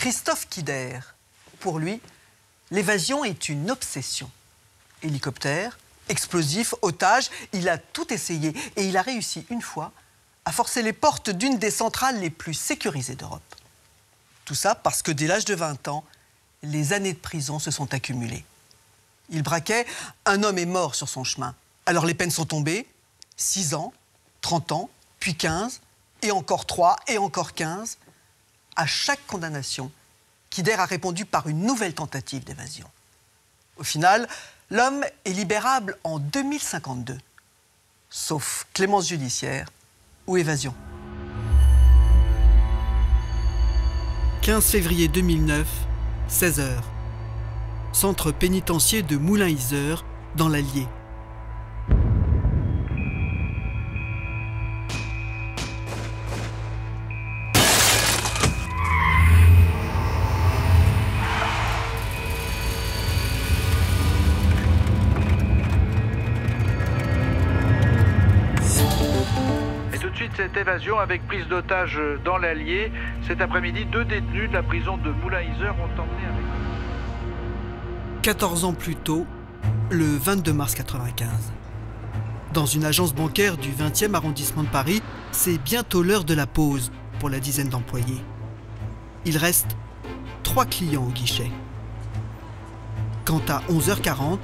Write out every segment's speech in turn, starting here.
Christophe Kider. Pour lui, l'évasion est une obsession. Hélicoptère, explosif, otage, il a tout essayé et il a réussi une fois à forcer les portes d'une des centrales les plus sécurisées d'Europe. Tout ça parce que dès l'âge de 20 ans, les années de prison se sont accumulées. Il braquait, un homme est mort sur son chemin. Alors les peines sont tombées, 6 ans, 30 ans, puis 15, et encore 3, et encore 15. À chaque condamnation, Kider a répondu par une nouvelle tentative d'évasion. Au final, l'homme est libérable en 2052, sauf clémence judiciaire ou évasion. 15 février 2009, 16h. Centre pénitentiaire de Moulins-Yzeure, dans l'Allier. Cette évasion avec prise d'otage dans l'Allier. Cet après-midi, 2 détenus de la prison de Moulins-Yzeure ont emmené avec eux. 14 ans plus tôt, le 22 mars 1995. Dans une agence bancaire du 20e arrondissement de Paris, c'est bientôt l'heure de la pause pour la dizaine d'employés. Il reste 3 clients au guichet. Quant à 11h40...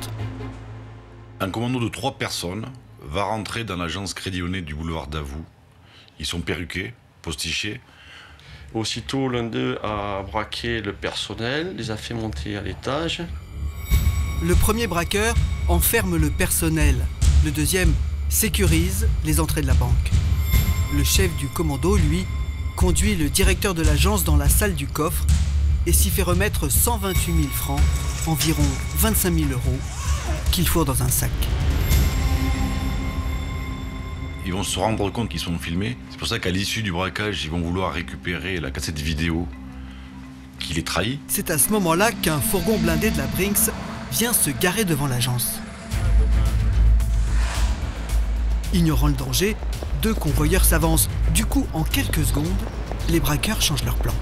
Un commando de 3 personnes va rentrer dans l'agence Crédit Lyonnais du boulevard Davout. Ils sont perruqués, postichés. Aussitôt, l'un d'eux a braqué le personnel, les a fait monter à l'étage. Le premier braqueur enferme le personnel. Le deuxième sécurise les entrées de la banque. Le chef du commando, lui, conduit le directeur de l'agence dans la salle du coffre et s'y fait remettre 128 000 francs, environ 25 000 €, qu'il fourre dans un sac. Ils vont se rendre compte qu'ils sont filmés. C'est pour ça qu'à l'issue du braquage, ils vont vouloir récupérer la cassette vidéo qui les trahit. C'est à ce moment-là qu'un fourgon blindé de la Brinks vient se garer devant l'agence. Ignorant le danger, 2 convoyeurs s'avancent. Du coup, en quelques secondes, les braqueurs changent leur plan.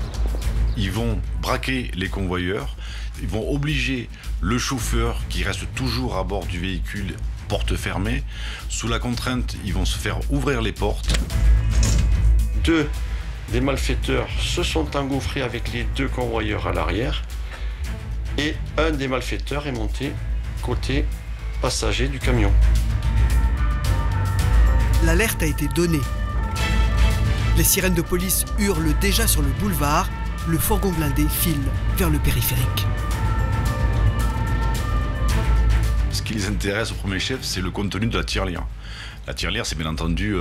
Ils vont braquer les convoyeurs. Ils vont obliger le chauffeur qui reste toujours à bord du véhicule, porte fermée. Sous la contrainte, ils vont se faire ouvrir les portes. 2 des malfaiteurs se sont engouffrés avec les 2 convoyeurs à l'arrière. Et un des malfaiteurs est monté côté passager du camion. L'alerte a été donnée. Les sirènes de police hurlent déjà sur le boulevard. Le fourgon blindé file vers le périphérique. Ce qui les intéresse au premier chef, c'est le contenu de la tirelire. La tirelire, c'est bien entendu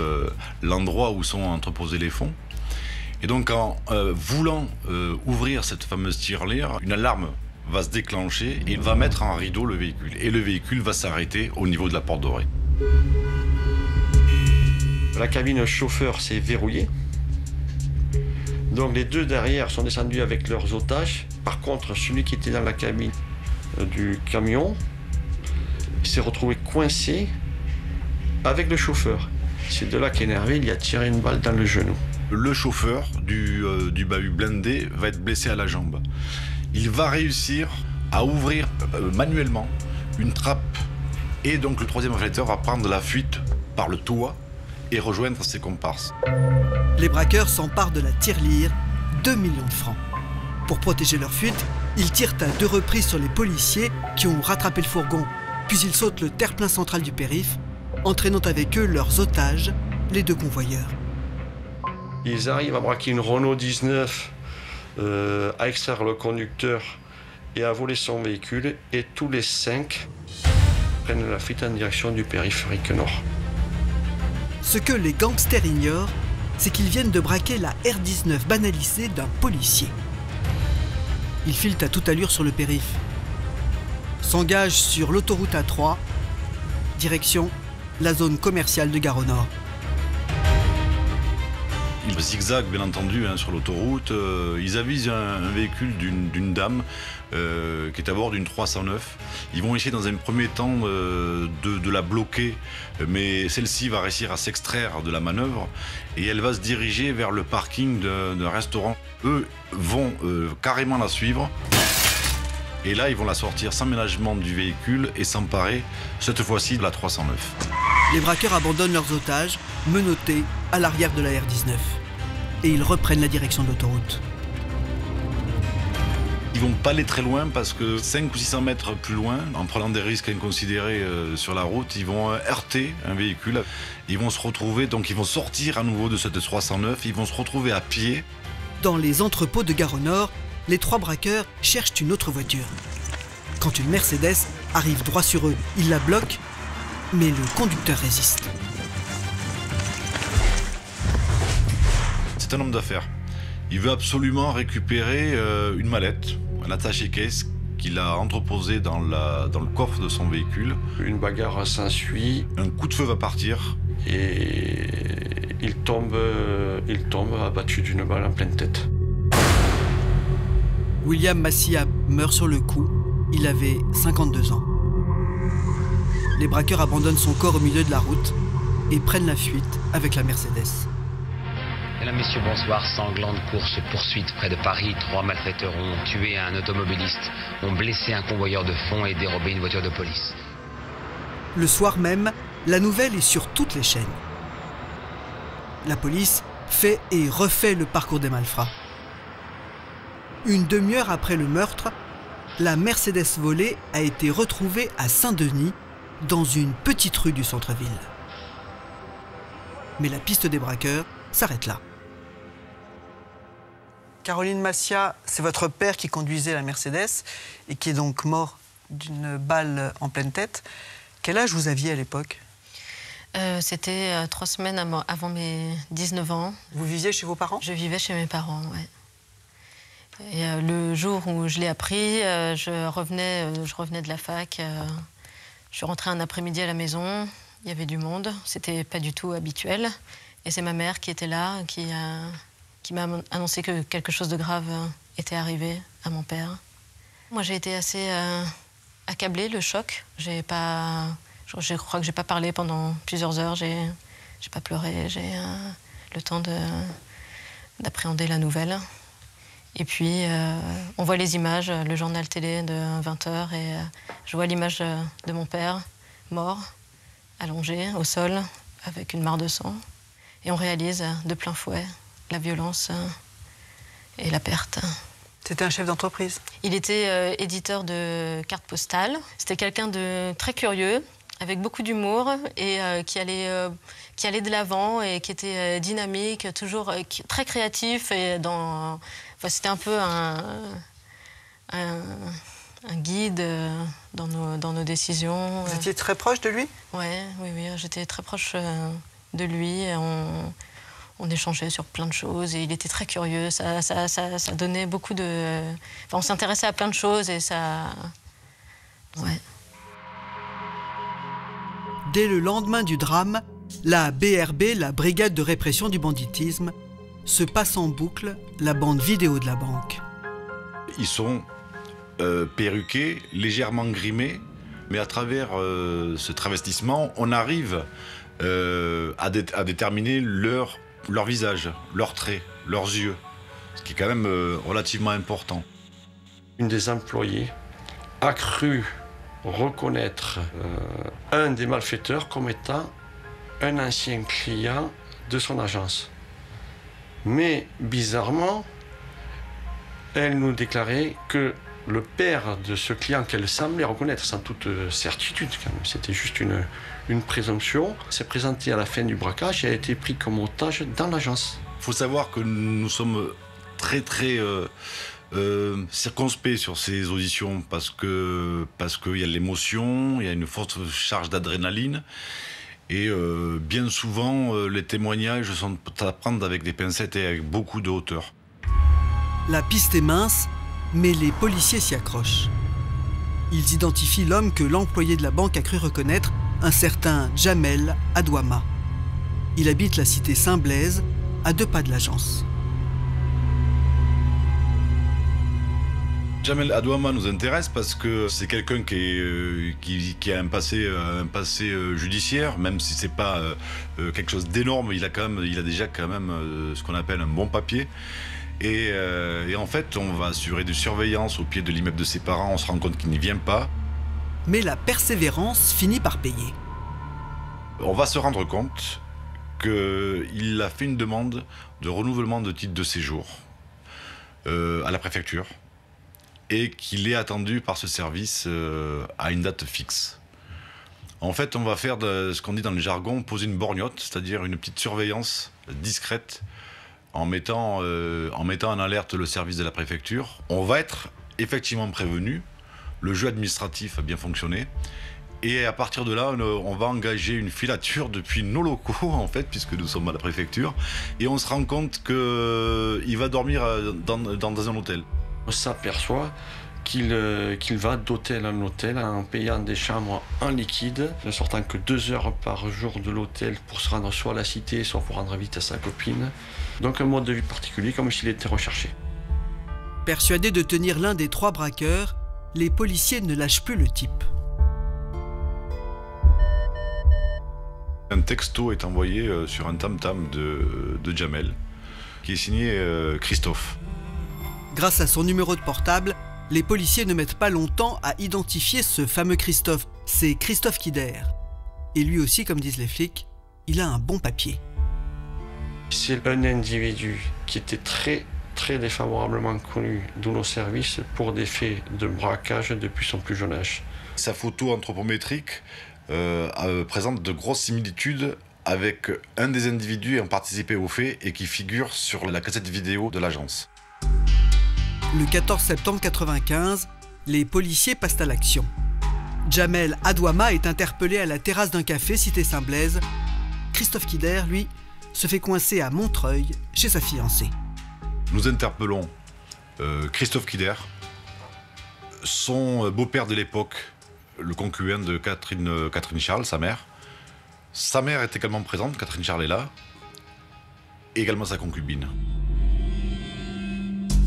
l'endroit où sont entreposés les fonds. Et donc, en voulant ouvrir cette fameuse tirelire, une alarme va se déclencher et il va mettre en rideau le véhicule. Et le véhicule va s'arrêter au niveau de la porte dorée. La cabine chauffeur s'est verrouillée. Donc les 2 derrière sont descendus avec leurs otages. Par contre, celui qui était dans la cabine du camion, il s'est retrouvé coincé avec le chauffeur. C'est de là qu'énervé, il y a tiré une balle dans le genou. Le chauffeur du bahut blindé va être blessé à la jambe. Il va réussir à ouvrir manuellement une trappe. Et donc le troisième malfaiteur va prendre la fuite par le toit et rejoindre ses comparses. Les braqueurs s'emparent de la tirelire, 2 millions de francs. Pour protéger leur fuite, ils tirent à 2 reprises sur les policiers qui ont rattrapé le fourgon. Puis ils sautent le terre-plein central du périph', entraînant avec eux leurs otages, les 2 convoyeurs. Ils arrivent à braquer une Renault 19, à extraire le conducteur et à voler son véhicule. Et tous les 5 prennent la fuite en direction du périphérique nord. Ce que les gangsters ignorent, c'est qu'ils viennent de braquer la R19 banalisée d'un policier. Ils filent à toute allure sur le périph', s'engagent sur l'autoroute A3, direction la zone commerciale de Gare au Nord. Ils zigzaguent bien entendu sur l'autoroute, ils avisent un véhicule d'une dame qui est à bord d'une 309. Ils vont essayer dans un premier temps de la bloquer, mais celle-ci va réussir à s'extraire de la manœuvre et elle va se diriger vers le parking d'un restaurant. Eux vont carrément la suivre. Et là, ils vont la sortir sans ménagement du véhicule et s'emparer, cette fois-ci, de la 309. Les braqueurs abandonnent leurs otages, menottés, à l'arrière de la R19. Et ils reprennent la direction de l'autoroute. Ils vont pas aller très loin parce que 500 ou 600 mètres plus loin, en prenant des risques inconsidérés sur la route, ils vont heurter un véhicule. Ils vont se retrouver, donc ils vont sortir à nouveau de cette 309, ils vont se retrouver à pied. Dans les entrepôts de Gare au Nord, les 3 braqueurs cherchent une autre voiture. Quand une Mercedes arrive droit sur eux, ils la bloquent, mais le conducteur résiste. C'est un homme d'affaires. Il veut absolument récupérer une mallette, un attaché-caisse qu'il a entreposé dans le coffre de son véhicule. Une bagarre s'ensuit. Un coup de feu va partir. Et il tombe abattu d'une balle en pleine tête. William Massia meurt sur le coup. Il avait 52 ans. Les braqueurs abandonnent son corps au milieu de la route et prennent la fuite avec la Mercedes. Mesdames, Messieurs, bonsoir. Sanglante course-poursuite près de Paris. 3 malfaiteurs ont tué un automobiliste, ont blessé un convoyeur de fonds et dérobé une voiture de police. Le soir même, la nouvelle est sur toutes les chaînes. La police fait et refait le parcours des malfrats. Une demi-heure après le meurtre, la Mercedes volée a été retrouvée à Saint-Denis, dans une petite rue du centre-ville. Mais la piste des braqueurs s'arrête là. Caroline Massia, c'est votre père qui conduisait la Mercedes et qui est donc mort d'une balle en pleine tête. Quel âge vous aviez à l'époque? C'était 3 semaines avant mes 19 ans. Vous viviez chez vos parents? Je vivais chez mes parents, oui. Et le jour où je l'ai appris, je revenais de la fac. Je suis rentrée un après-midi à la maison. Il y avait du monde. C'était pas du tout habituel. Et c'est ma mère qui était là, qui m'a annoncé que quelque chose de grave était arrivé à mon père. Moi, j'ai été assez accablée, le choc. Je crois que j'ai pas parlé pendant plusieurs heures. J'ai pas pleuré. J'ai le temps d'appréhender la nouvelle. Et puis, on voit les images, le journal télé de 20h, et je vois l'image de mon père, mort, allongé au sol, avec une mare de sang. Et on réalise de plein fouet la violence et la perte. C'était un chef d'entreprise? Il était éditeur de cartes postales. C'était quelqu'un de très curieux, avec beaucoup d'humour, et qui allait de l'avant et qui était dynamique, toujours très créatif. Et c'était un peu un guide dans nos décisions. Vous étiez très proche de lui? Oui, j'étais très proche de lui. On échangeait sur plein de choses et il était très curieux. Ça donnait beaucoup de... Enfin, on s'intéressait à plein de choses et ça... Ouais. Dès le lendemain du drame, la BRB, la Brigade de répression du banditisme, se passe en boucle la bande vidéo de la banque. Ils sont perruqués, légèrement grimés, mais à travers ce travestissement, on arrive à déterminer leur visage, leurs traits, leurs yeux, ce qui est quand même relativement important. Une des employées a cru reconnaître un des malfaiteurs comme étant un ancien client de son agence. Mais bizarrement, elle nous déclarait que le père de ce client qu'elle semblait reconnaître sans toute certitude, c'était juste une présomption, s'est présenté à la fin du braquage et a été pris comme otage dans l'agence. Il faut savoir que nous sommes très circonspects sur ces auditions parce qu'il y a l'émotion, il y a une forte charge d'adrénaline et bien souvent les témoignages sont à prendre avec des pincettes et avec beaucoup de hauteur. La piste est mince, mais les policiers s'y accrochent. Ils identifient l'homme que l'employé de la banque a cru reconnaître, un certain Jamel Adouama. Il habite la cité Saint-Blaise, à 2 pas de l'agence. Jamel Adouama nous intéresse parce que c'est quelqu'un qui a un passé judiciaire, même si c'est pas quelque chose d'énorme, il a déjà quand même ce qu'on appelle un bon papier. Et en fait, on va assurer de surveillance au pied de l'immeuble de ses parents, on se rend compte qu'il n'y vient pas. Mais la persévérance finit par payer. On va se rendre compte qu'il a fait une demande de renouvellement de titre de séjour à la préfecture et qu'il est attendu par ce service à une date fixe. En fait, on va faire ce qu'on dit dans le jargon, poser une borgnotte, c'est-à-dire une petite surveillance discrète en mettant en alerte le service de la préfecture. On va être effectivement prévenu, le jeu administratif a bien fonctionné. Et à partir de là, on va engager une filature depuis nos locaux, en fait, puisque nous sommes à la préfecture. Et on se rend compte qu'il va dormir dans un hôtel. On s'aperçoit qu'il va d'hôtel en hôtel en payant des chambres en liquide, ne sortant que 2 heures par jour de l'hôtel pour se rendre soit à la cité, soit pour rendre vite à sa copine. Donc un mode de vie particulier, comme s'il était recherché. Persuadés de tenir l'un des 3 braqueurs, les policiers ne lâchent plus le type. Un texto est envoyé sur un tam-tam de Jamel, qui est signé Christophe. Grâce à son numéro de portable, les policiers ne mettent pas longtemps à identifier ce fameux Christophe. C'est Christophe Kider. Et lui aussi, comme disent les flics, il a un bon papier. C'est un individu qui était très défavorablement connu de nos services pour des faits de braquage depuis son plus jeune âge. Sa photo anthropométrique présente de grosses similitudes avec un des individus ayant participé aux faits et qui figure sur la cassette vidéo de l'agence. Le 14 septembre 1995, les policiers passent à l'action. Jamel Adouama est interpellé à la terrasse d'un café cité Saint-Blaise. Christophe Kider, lui, se fait coincer à Montreuil chez sa fiancée. Nous interpellons Christophe Kider, son beau-père de l'époque, le concubin de Catherine Charles, sa mère. Sa mère est également présente, Catherine Charles est là, et également sa concubine.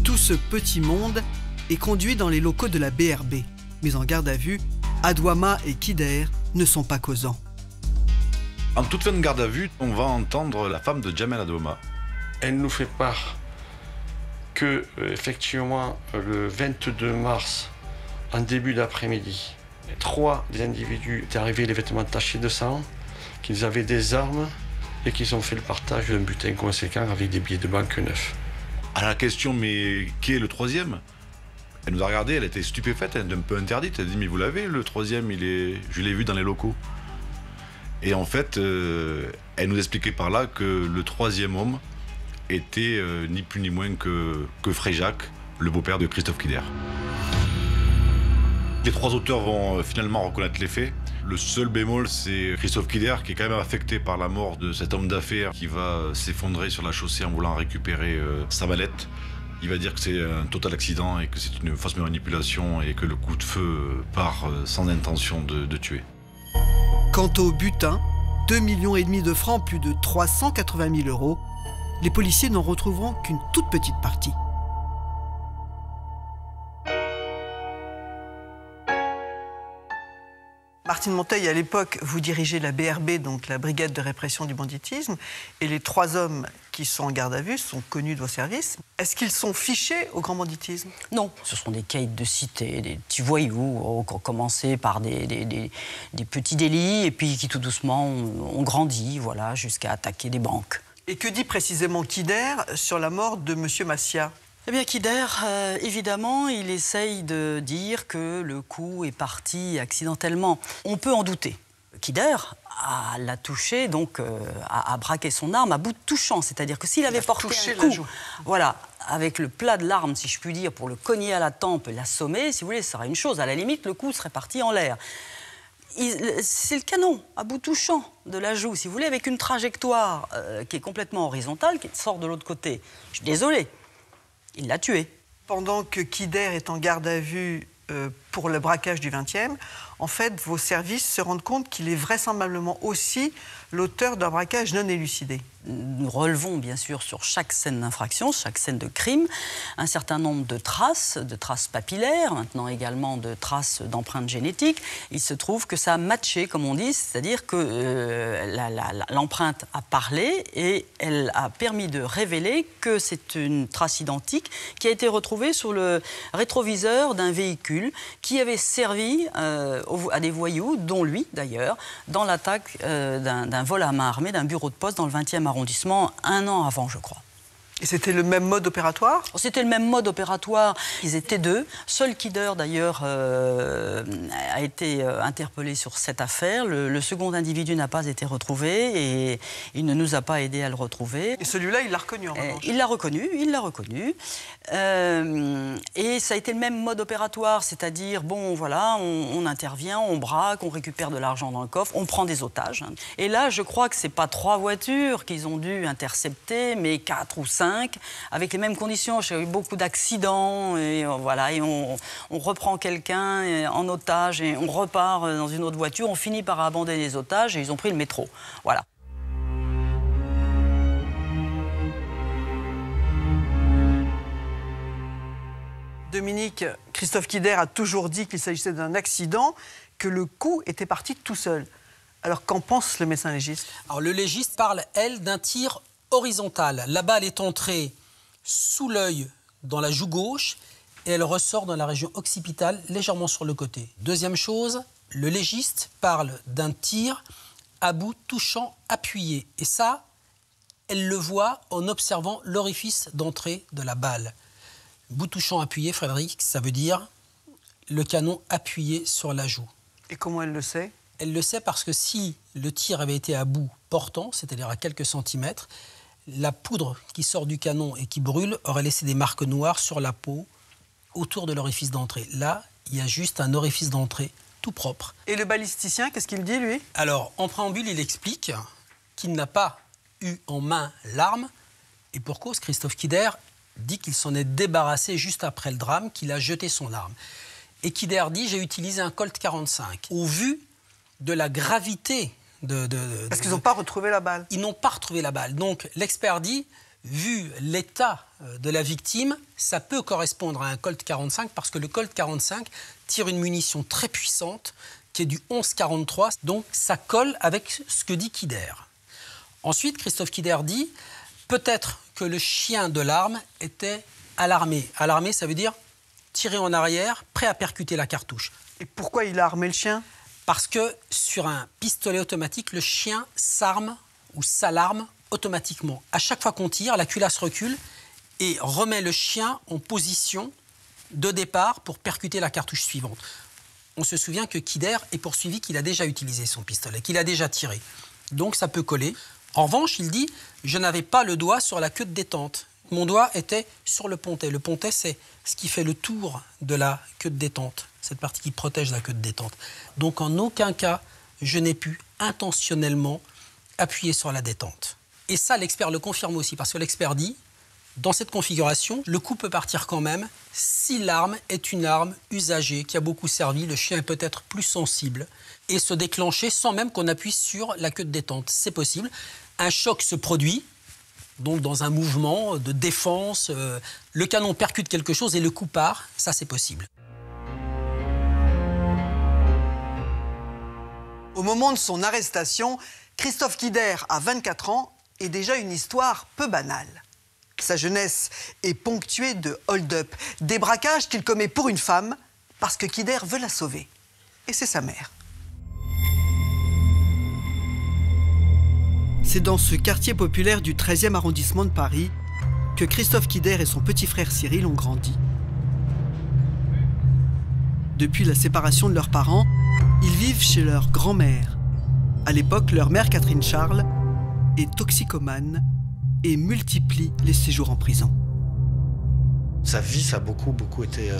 Tout ce petit monde est conduit dans les locaux de la BRB. Mais en garde à vue, Adouama et Kider ne sont pas causants. En toute fin de garde à vue, on va entendre la femme de Jamel Adouama. Elle nous fait part que, effectivement, le 22 mars, en début d'après-midi, 3 des individus étaient arrivés les vêtements tachés de sang, qu'ils avaient des armes et qu'ils ont fait le partage d'un butin conséquent avec des billets de banque neufs. À la question, mais qui est le 3e? Elle nous a regardé, elle était stupéfaite, elle était un peu interdite. Elle a dit, mais vous l'avez, le 3e, je l'ai vu dans les locaux. Et en fait, elle nous expliquait par là que le 3e homme était ni plus ni moins que Fréjac, le beau-père de Christophe Kider. Les 3 auteurs vont finalement reconnaître les faits. Le seul bémol, c'est Christophe Kider, qui est quand même affecté par la mort de cet homme d'affaires qui va s'effondrer sur la chaussée en voulant récupérer sa mallette. Il va dire que c'est un total accident et que c'est une fausse manipulation et que le coup de feu part sans intention de tuer. Quant au butin, 2,5 millions de francs, plus de 380 000 €, les policiers n'en retrouveront qu'une toute petite partie. Martine Monteil, à l'époque, vous dirigez la BRB, donc la Brigade de répression du banditisme, et les 3 hommes qui sont en garde à vue sont connus de vos services. Est-ce qu'ils sont fichés au grand banditisme? Non, ce sont des caïds de cité, des petits voyous qui ont commencé par des petits délits et puis qui tout doucement ont grandi, voilà, jusqu'à attaquer des banques. Et que dit précisément Kider sur la mort de M. Massia? Eh bien, Kider, évidemment, il essaye de dire que le coup est parti accidentellement. On peut en douter. Kider l'a touché, donc a braqué son arme à bout de touchant. C'est-à-dire que s'il avait porté un coup, voilà, avec le plat de l'arme, si je puis dire, pour le cogner à la tempe, l'assommer, si vous voulez, ça serait une chose. À la limite, le coup serait parti en l'air. C'est le canon à bout touchant de la joue, si vous voulez, avec une trajectoire qui est complètement horizontale, qui sort de l'autre côté. Je suis désolé. Il l'a tué. Pendant que Kider est en garde à vue pour le braquage du 20e, en fait, vos services se rendent compte qu'il est vraisemblablement aussi l'auteur d'un braquage non élucidé. Nous relevons bien sûr sur chaque scène d'infraction, chaque scène de crime, un certain nombre de traces papillaires, maintenant également de traces d'empreintes génétiques. Il se trouve que ça a matché, comme on dit, c'est-à-dire que l'empreinte a parlé et elle a permis de révéler que c'est une trace identique qui a été retrouvée sur le rétroviseur d'un véhicule qui avait servi à des voyous, dont lui d'ailleurs, dans l'attaque d'un vol à main armée d'un bureau de poste dans le 20e arrondissement, un an avant, je crois. Et c'était le même mode opératoire? C'était le même mode opératoire. Ils étaient deux. Seul Kider, d'ailleurs, a été interpellé sur cette affaire. Le second individu n'a pas été retrouvé et il ne nous a pas aidé à le retrouver. Et celui-là, il l'a reconnu en revanche? Il l'a reconnu, et ça a été le même mode opératoire, c'est-à-dire, bon, voilà, on intervient, on braque, on récupère de l'argent dans le coffre, on prend des otages. Et là, je crois que c'est pas 3 voitures qu'ils ont dû intercepter, mais 4 ou 5. Avec les mêmes conditions. J'ai eu beaucoup d'accidents et voilà, et on reprend quelqu'un en otage et on repart dans une autre voiture. On finit par abandonner les otages et ils ont pris le métro. Voilà. Dominique, Christophe Kider a toujours dit qu'il s'agissait d'un accident, que le coup était parti tout seul. Alors qu'en pense le médecin légiste? Alors le légiste parle, elle, d'un tir horizontale. La balle est entrée sous l'œil dans la joue gauche et elle ressort dans la région occipitale, légèrement sur le côté. Deuxième chose, le légiste parle d'un tir à bout touchant appuyé. Et ça, elle le voit en observant l'orifice d'entrée de la balle. Bout touchant appuyé, Frédéric, ça veut dire le canon appuyé sur la joue. Et comment elle le sait? Elle le sait parce que si le tir avait été à bout portant, c'est-à-dire à quelques centimètres, la poudre qui sort du canon et qui brûle aurait laissé des marques noires sur la peau autour de l'orifice d'entrée. Là, il y a juste un orifice d'entrée tout propre. Et le balisticien, qu'est-ce qu'il dit, lui? Alors, en préambule, il explique qu'il n'a pas eu en main l'arme. Et pour cause, Christophe Kider dit qu'il s'en est débarrassé juste après le drame, qu'il a jeté son arme. Et Kider dit « j'ai utilisé un Colt 45 ». Au vu de la gravité parce qu'ils n'ont pas retrouvé la balle. Ils n'ont pas retrouvé la balle. Donc l'expert dit, vu l'état de la victime, ça peut correspondre à un Colt 45 parce que le Colt 45 tire une munition très puissante qui est du 11-43. Donc ça colle avec ce que dit Kider. Ensuite, Christophe Kider dit, peut-être que le chien de l'arme était alarmé. Alarmé, ça veut dire tirer en arrière, prêt à percuter la cartouche. Et pourquoi il a armé le chien? Parce que sur un pistolet automatique, le chien s'arme ou s'alarme automatiquement. À chaque fois qu'on tire, la culasse recule et remet le chien en position de départ pour percuter la cartouche suivante. On se souvient que Kider est poursuivi qu'il a déjà utilisé son pistolet, qu'il a déjà tiré. Donc ça peut coller. En revanche, il dit « je n'avais pas le doigt sur la queue de détente. Mon doigt était sur le pontet. Le pontet, c'est ce qui fait le tour de la queue de détente. Cette partie qui protège la queue de détente. Donc en aucun cas, je n'ai pu intentionnellement appuyer sur la détente. Et ça, l'expert le confirme aussi, parce que l'expert dit, dans cette configuration, le coup peut partir quand même si l'arme est une arme usagée, qui a beaucoup servi, le chien est peut-être plus sensible, et se déclencher sans même qu'on appuie sur la queue de détente. C'est possible. Un choc se produit, donc dans un mouvement de défense, le canon percute quelque chose et le coup part, ça c'est possible. Au moment de son arrestation, Christophe Kider a 24 ans et déjà une histoire peu banale. Sa jeunesse est ponctuée de hold-up, des braquages qu'il commet pour une femme parce que Kider veut la sauver. Et c'est sa mère. C'est dans ce quartier populaire du 13e arrondissement de Paris que Christophe Kider et son petit frère Cyril ont grandi. Depuis la séparation de leurs parents, ils vivent chez leur grand-mère. À l'époque, leur mère, Catherine Charles, est toxicomane et multiplie les séjours en prison. Sa vie, ça a beaucoup été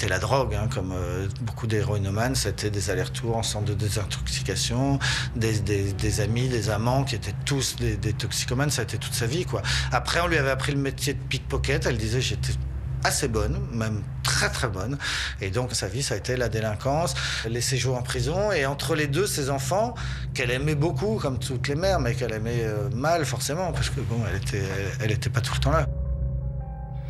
la drogue, hein, comme beaucoup d'héroïnomanes. C'était des allers-retours en centre de désintoxication, des amis, des amants qui étaient tous des toxicomanes. Ça a été toute sa vie, quoi. Après, on lui avait appris le métier de pickpocket. Elle disait, j'étais assez bonne, même très très bonne. Et donc sa vie, ça a été la délinquance, les séjours en prison. Et entre les deux, ses enfants, qu'elle aimait beaucoup, comme toutes les mères, mais qu'elle aimait mal forcément, parce que bon, elle était pas tout le temps là.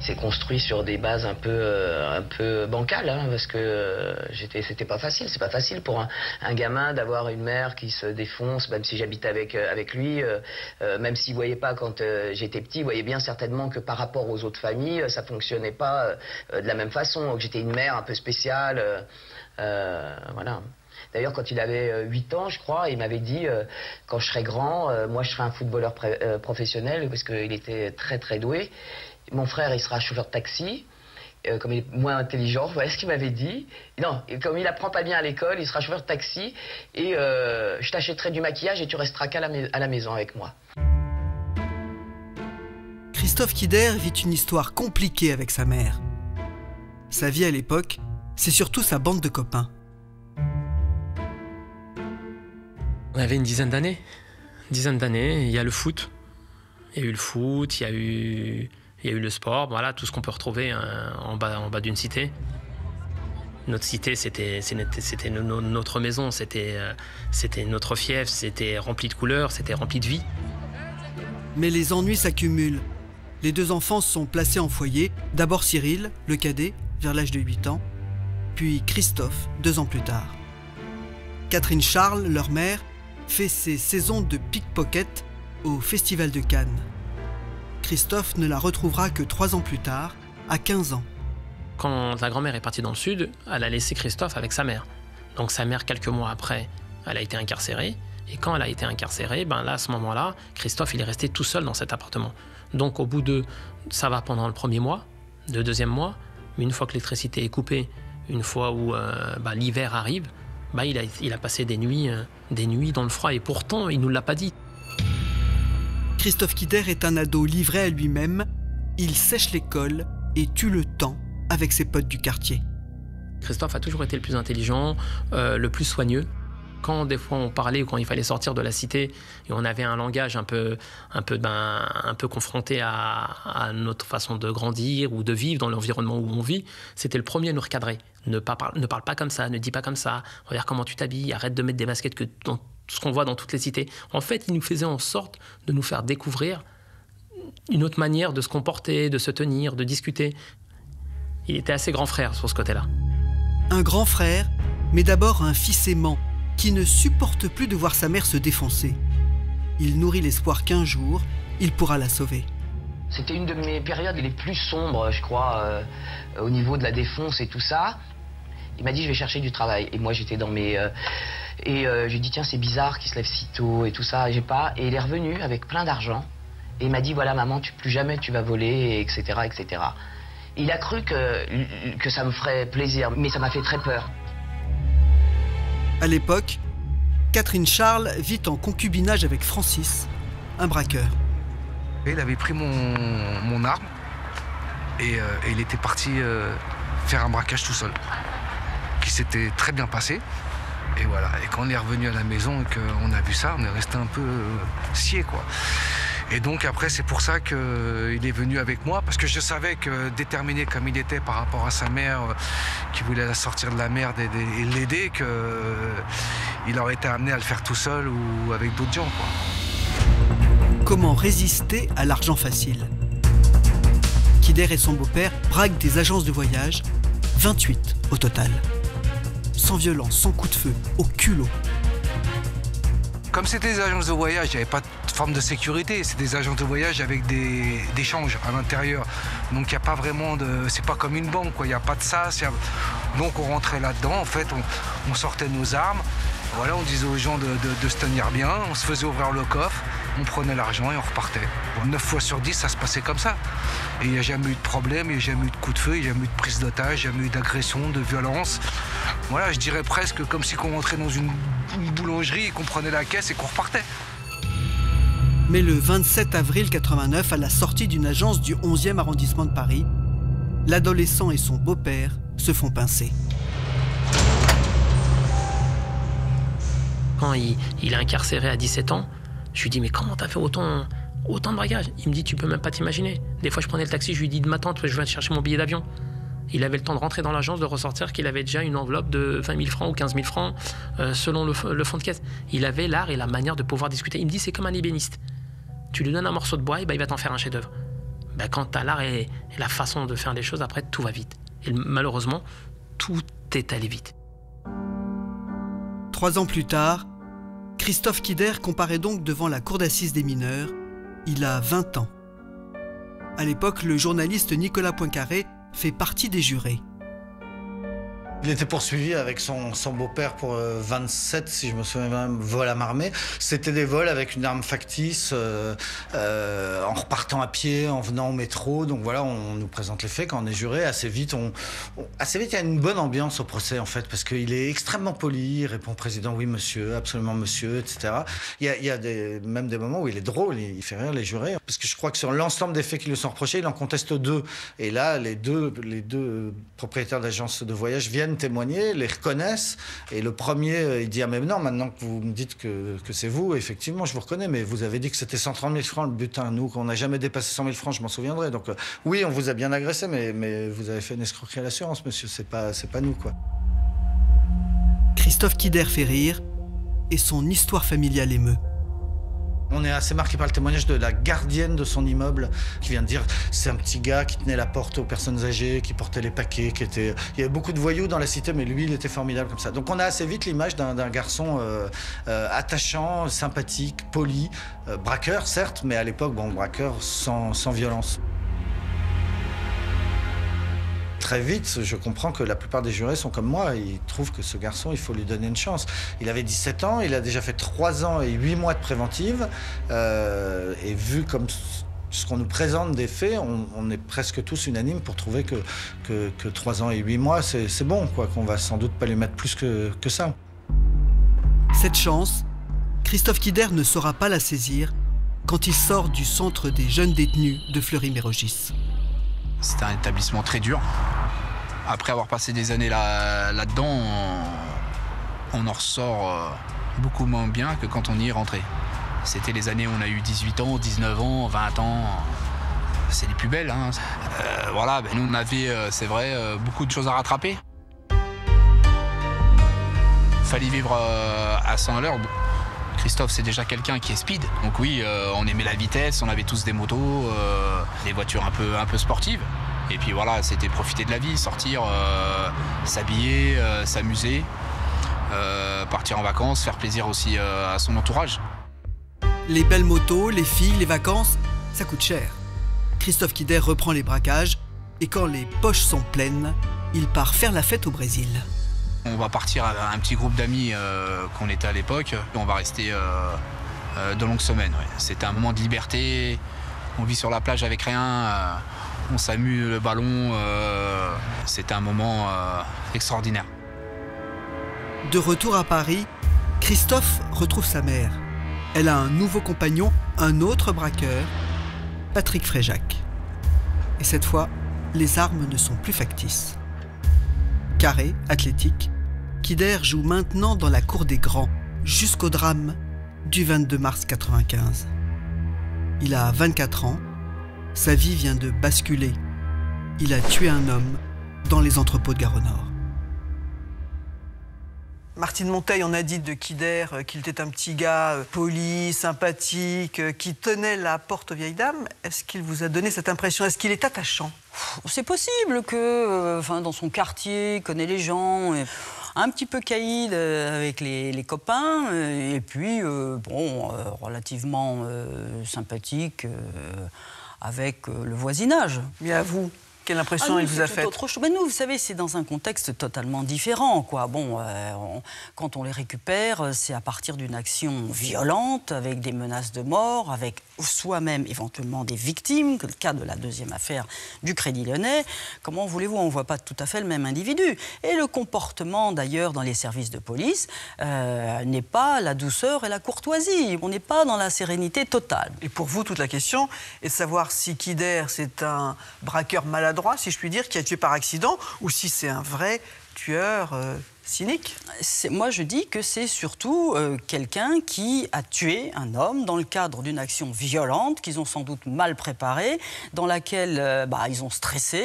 C'est construit sur des bases un peu bancales, hein, parce que c'était pas facile. C'est pas facile pour un gamin d'avoir une mère qui se défonce, même si j'habitais avec lui, même s'il voyait pas quand j'étais petit, il voyait bien certainement que par rapport aux autres familles, ça fonctionnait pas de la même façon, que j'étais une mère un peu spéciale, voilà. D'ailleurs, quand il avait 8 ans, je crois, il m'avait dit quand je serai grand, moi je serai un footballeur professionnel, parce qu'il était très très doué. Mon frère, il sera chauffeur de taxi, comme il est moins intelligent, voilà ce qu'il m'avait dit. Non, et comme il apprend pas bien à l'école, il sera chauffeur de taxi, et je t'achèterai du maquillage et tu resteras qu'à la maison avec moi. Christophe Kider vit une histoire compliquée avec sa mère. Sa vie à l'époque, c'est surtout sa bande de copains. On avait une dizaine d'années. Il y a le foot. Il y a eu le foot, il y a eu le sport, voilà, tout ce qu'on peut retrouver en bas d'une cité. Notre cité, c'était notre maison, c'était notre fief, c'était rempli de couleurs, c'était rempli de vie. Mais les ennuis s'accumulent. Les deux enfants sont placés en foyer. D'abord Cyril, le cadet, vers l'âge de 8 ans, puis Christophe, 2 ans plus tard. Catherine Charles, leur mère, fait ses saisons de pickpocket au Festival de Cannes. Christophe ne la retrouvera que 3 ans plus tard, à 15 ans. Quand la grand-mère est partie dans le sud, elle a laissé Christophe avec sa mère. Donc sa mère, quelques mois après, elle a été incarcérée. Et quand elle a été incarcérée, ben là, à ce moment-là, Christophe, il est resté tout seul dans cet appartement. Donc au bout de... Ça va pendant le premier mois, le deuxième mois, mais une fois que l'électricité est coupée, une fois où l'hiver arrive, il a passé des nuits dans le froid. Et pourtant, il ne nous l'a pas dit. Christophe Kider est un ado livré à lui-même. Il sèche l'école et tue le temps avec ses potes du quartier. Christophe a toujours été le plus intelligent, le plus soigneux. Quand des fois on parlait ou quand il fallait sortir de la cité et on avait un langage un peu confronté à notre façon de grandir ou de vivre dans l'environnement où on vit, c'était le premier à nous recadrer. Ne parle pas comme ça, ne dis pas comme ça, regarde comment tu t'habilles, arrête de mettre des baskets que dans ce qu'on voit dans toutes les cités. En fait, il nous faisait en sorte de nous faire découvrir une autre manière de se comporter, de se tenir, de discuter. Il était assez grand frère sur ce côté-là. Un grand frère, mais d'abord un fils aimant qui ne supporte plus de voir sa mère se défoncer. Il nourrit l'espoir qu'un jour, il pourra la sauver. C'était une de mes périodes les plus sombres, je crois, au niveau de la défonce et tout ça. Il m'a dit, je vais chercher du travail. Et moi, j'étais dans mes... j'ai dit, tiens, c'est bizarre qu'il se lève si tôt et tout ça. J'ai pas. Et il est revenu avec plein d'argent. Et il m'a dit, voilà, maman, plus jamais tu vas voler, etc., etc. Il a cru que ça me ferait plaisir, mais ça m'a fait très peur. À l'époque, Catherine Charles vit en concubinage avec Francis, un braqueur. Il avait pris mon arme et il était parti faire un braquage tout seul, qui s'était très bien passé. Et voilà. Et quand on est revenu à la maison et qu'on a vu ça, on est resté un peu scié, quoi. Et donc après, c'est pour ça qu'il est venu avec moi, parce que je savais que, déterminé comme il était par rapport à sa mère, qui voulait la sortir de la merde et l'aider, qu'il aurait été amené à le faire tout seul ou avec d'autres gens, quoi. Comment résister à l'argent facile? Kider et son beau-père braquent des agences de voyage, 28 au total. Sans violence, sans coup de feu, au culot. Comme c'était des agences de voyage, il n'y avait pas de forme de sécurité. C'est des agences de voyage avec des changes à l'intérieur. Donc il n'y a pas vraiment de... C'est pas comme une banque, quoi. Il n'y a pas de sas. Donc on rentrait là-dedans, en fait, on sortait nos armes. Voilà, on disait aux gens de se tenir bien. On se faisait ouvrir le coffre, on prenait l'argent et on repartait. 9 fois sur 10, ça se passait comme ça. Et il n'y a jamais eu de problème, il n'y a jamais eu de coup de feu, il n'y a jamais eu de prise d'otage, il n'y a jamais eu d'agression, de violence. Voilà, je dirais presque comme si on rentrait dans une boulangerie et qu'on prenait la caisse et qu'on repartait. Mais le 27 avril 89, à la sortie d'une agence du 11e arrondissement de Paris, l'adolescent et son beau-père se font pincer. Quand il est incarcéré à 17 ans, je lui dis, mais comment t'as fait autant Autant de braquages. Il me dit, tu peux même pas t'imaginer. Des fois, je prenais le taxi, je lui dis de m'attendre, je vais chercher mon billet d'avion. Il avait le temps de rentrer dans l'agence, de ressortir, qu'il avait déjà une enveloppe de 20 000 francs ou 15 000 francs, selon le fond de caisse. Il avait l'art et la manière de pouvoir discuter. Il me dit, c'est comme un ébéniste. Tu lui donnes un morceau de bois, et il va t'en faire un chef-d'œuvre. Quand tu as l'art et la façon de faire les choses, après, tout va vite. Et malheureusement, tout est allé vite. 3 ans plus tard, Christophe Kider comparaît donc devant la cour d'assises des mineurs. Il a 20 ans. À l'époque, le journaliste Nicolas Poincaré fait partie des jurés. Il était poursuivi avec son beau-père pour 27, si je me souviens bien, vols à main armée. C'était des vols avec une arme factice, en repartant à pied, en venant au métro. Donc voilà, on nous présente les faits quand on est juré. Assez vite, il y a une bonne ambiance au procès, en fait, parce qu'il est extrêmement poli. Il répond au président, oui, monsieur, absolument, monsieur, etc. Il y a même des moments où il est drôle, il fait rire les jurés. Parce que je crois que sur l'ensemble des faits qui lui sont reprochés, il en conteste 2. Et là, les deux propriétaires d'agences de voyage viennent témoigner, les reconnaissent, et le premier, il dit, ah mais non, maintenant que vous me dites que c'est vous, effectivement, je vous reconnais, mais vous avez dit que c'était 130 000 francs le butin. Nous, qu'on n'a jamais dépassé 100 000 francs, je m'en souviendrai. Donc oui, on vous a bien agressé, mais vous avez fait une escroquerie à l'assurance, monsieur, c'est pas nous, quoi. Christophe Kider fait rire, et son histoire familiale émeut. On est assez marqué par le témoignage de la gardienne de son immeuble qui vient de dire c'est un petit gars qui tenait la porte aux personnes âgées, qui portait les paquets, il y avait beaucoup de voyous dans la cité, mais lui, il était formidable comme ça. Donc on a assez vite l'image d'un garçon attachant, sympathique, poli, braqueur certes, mais à l'époque, braqueur sans violence. Très vite, je comprends que la plupart des jurés sont comme moi. Ils trouvent que ce garçon, il faut lui donner une chance. Il avait 17 ans, il a déjà fait 3 ans et 8 mois de préventive. Et vu comme ce qu'on nous présente des faits, on est presque tous unanimes pour trouver que 3 ans et 8 mois, c'est bon, quoi, qu'on va sans doute pas lui mettre plus que ça. Cette chance, Christophe Kider ne saura pas la saisir quand il sort du centre des jeunes détenus de Fleury-Mérogis. C'était un établissement très dur. Après avoir passé des années là-dedans, on en ressort beaucoup moins bien que quand on y est rentré. C'était les années où on a eu 18 ans, 19 ans, 20 ans. C'est les plus belles. Hein. Nous, on avait, c'est vrai, beaucoup de choses à rattraper. Fallait vivre à 100 à l'heure. Christophe, c'est déjà quelqu'un qui est speed. Donc oui, on aimait la vitesse, on avait tous des motos, des voitures un peu sportives. Et puis voilà, c'était profiter de la vie, sortir, s'habiller, s'amuser, partir en vacances, faire plaisir aussi à son entourage. Les belles motos, les filles, les vacances, ça coûte cher. Christophe Kider reprend les braquages et quand les poches sont pleines, il part faire la fête au Brésil. On va partir avec un petit groupe d'amis qu'on était à l'époque. On va rester de longues semaines. Ouais. C'était un moment de liberté. On vit sur la plage avec rien. On s'amuse le ballon. C'était un moment extraordinaire. De retour à Paris, Christophe retrouve sa mère. Elle a un nouveau compagnon, un autre braqueur, Patrick Fréjac. Et cette fois, les armes ne sont plus factices. Carré, athlétique, Kider joue maintenant dans la cour des grands, jusqu'au drame du 22 mars 1995. Il a 24 ans, sa vie vient de basculer. Il a tué un homme dans les entrepôts de Gare au Nord. Martine Monteil, on a dit de Kider qu'il était un petit gars poli, sympathique, qui tenait la porte aux vieilles dames. Est-ce qu'il vous a donné cette impression? Est-ce qu'il est attachant? C'est possible que, dans son quartier, il connaît les gens, un petit peu caïd avec les copains, et puis, relativement sympathique avec le voisinage. Mais à vous? Quelle impression il vous a faite? Nous, vous savez, c'est dans un contexte totalement différent, quoi. Quand on les récupère, c'est à partir d'une action violente, avec des menaces de mort, avec soi-même éventuellement des victimes, que le cas de la deuxième affaire du Crédit Lyonnais. Comment voulez-vous, on ne voit pas tout à fait le même individu. Et le comportement, d'ailleurs, dans les services de police, n'est pas la douceur et la courtoisie. On n'est pas dans la sérénité totale. Et pour vous, toute la question est de savoir si Kider, c'est un braqueur maladroit, si je puis dire, qui a tué par accident, ou si c'est un vrai tueur cynique. Moi, je dis que c'est surtout quelqu'un qui a tué un homme dans le cadre d'une action violente qu'ils ont sans doute mal préparée, dans laquelle ils ont stressé,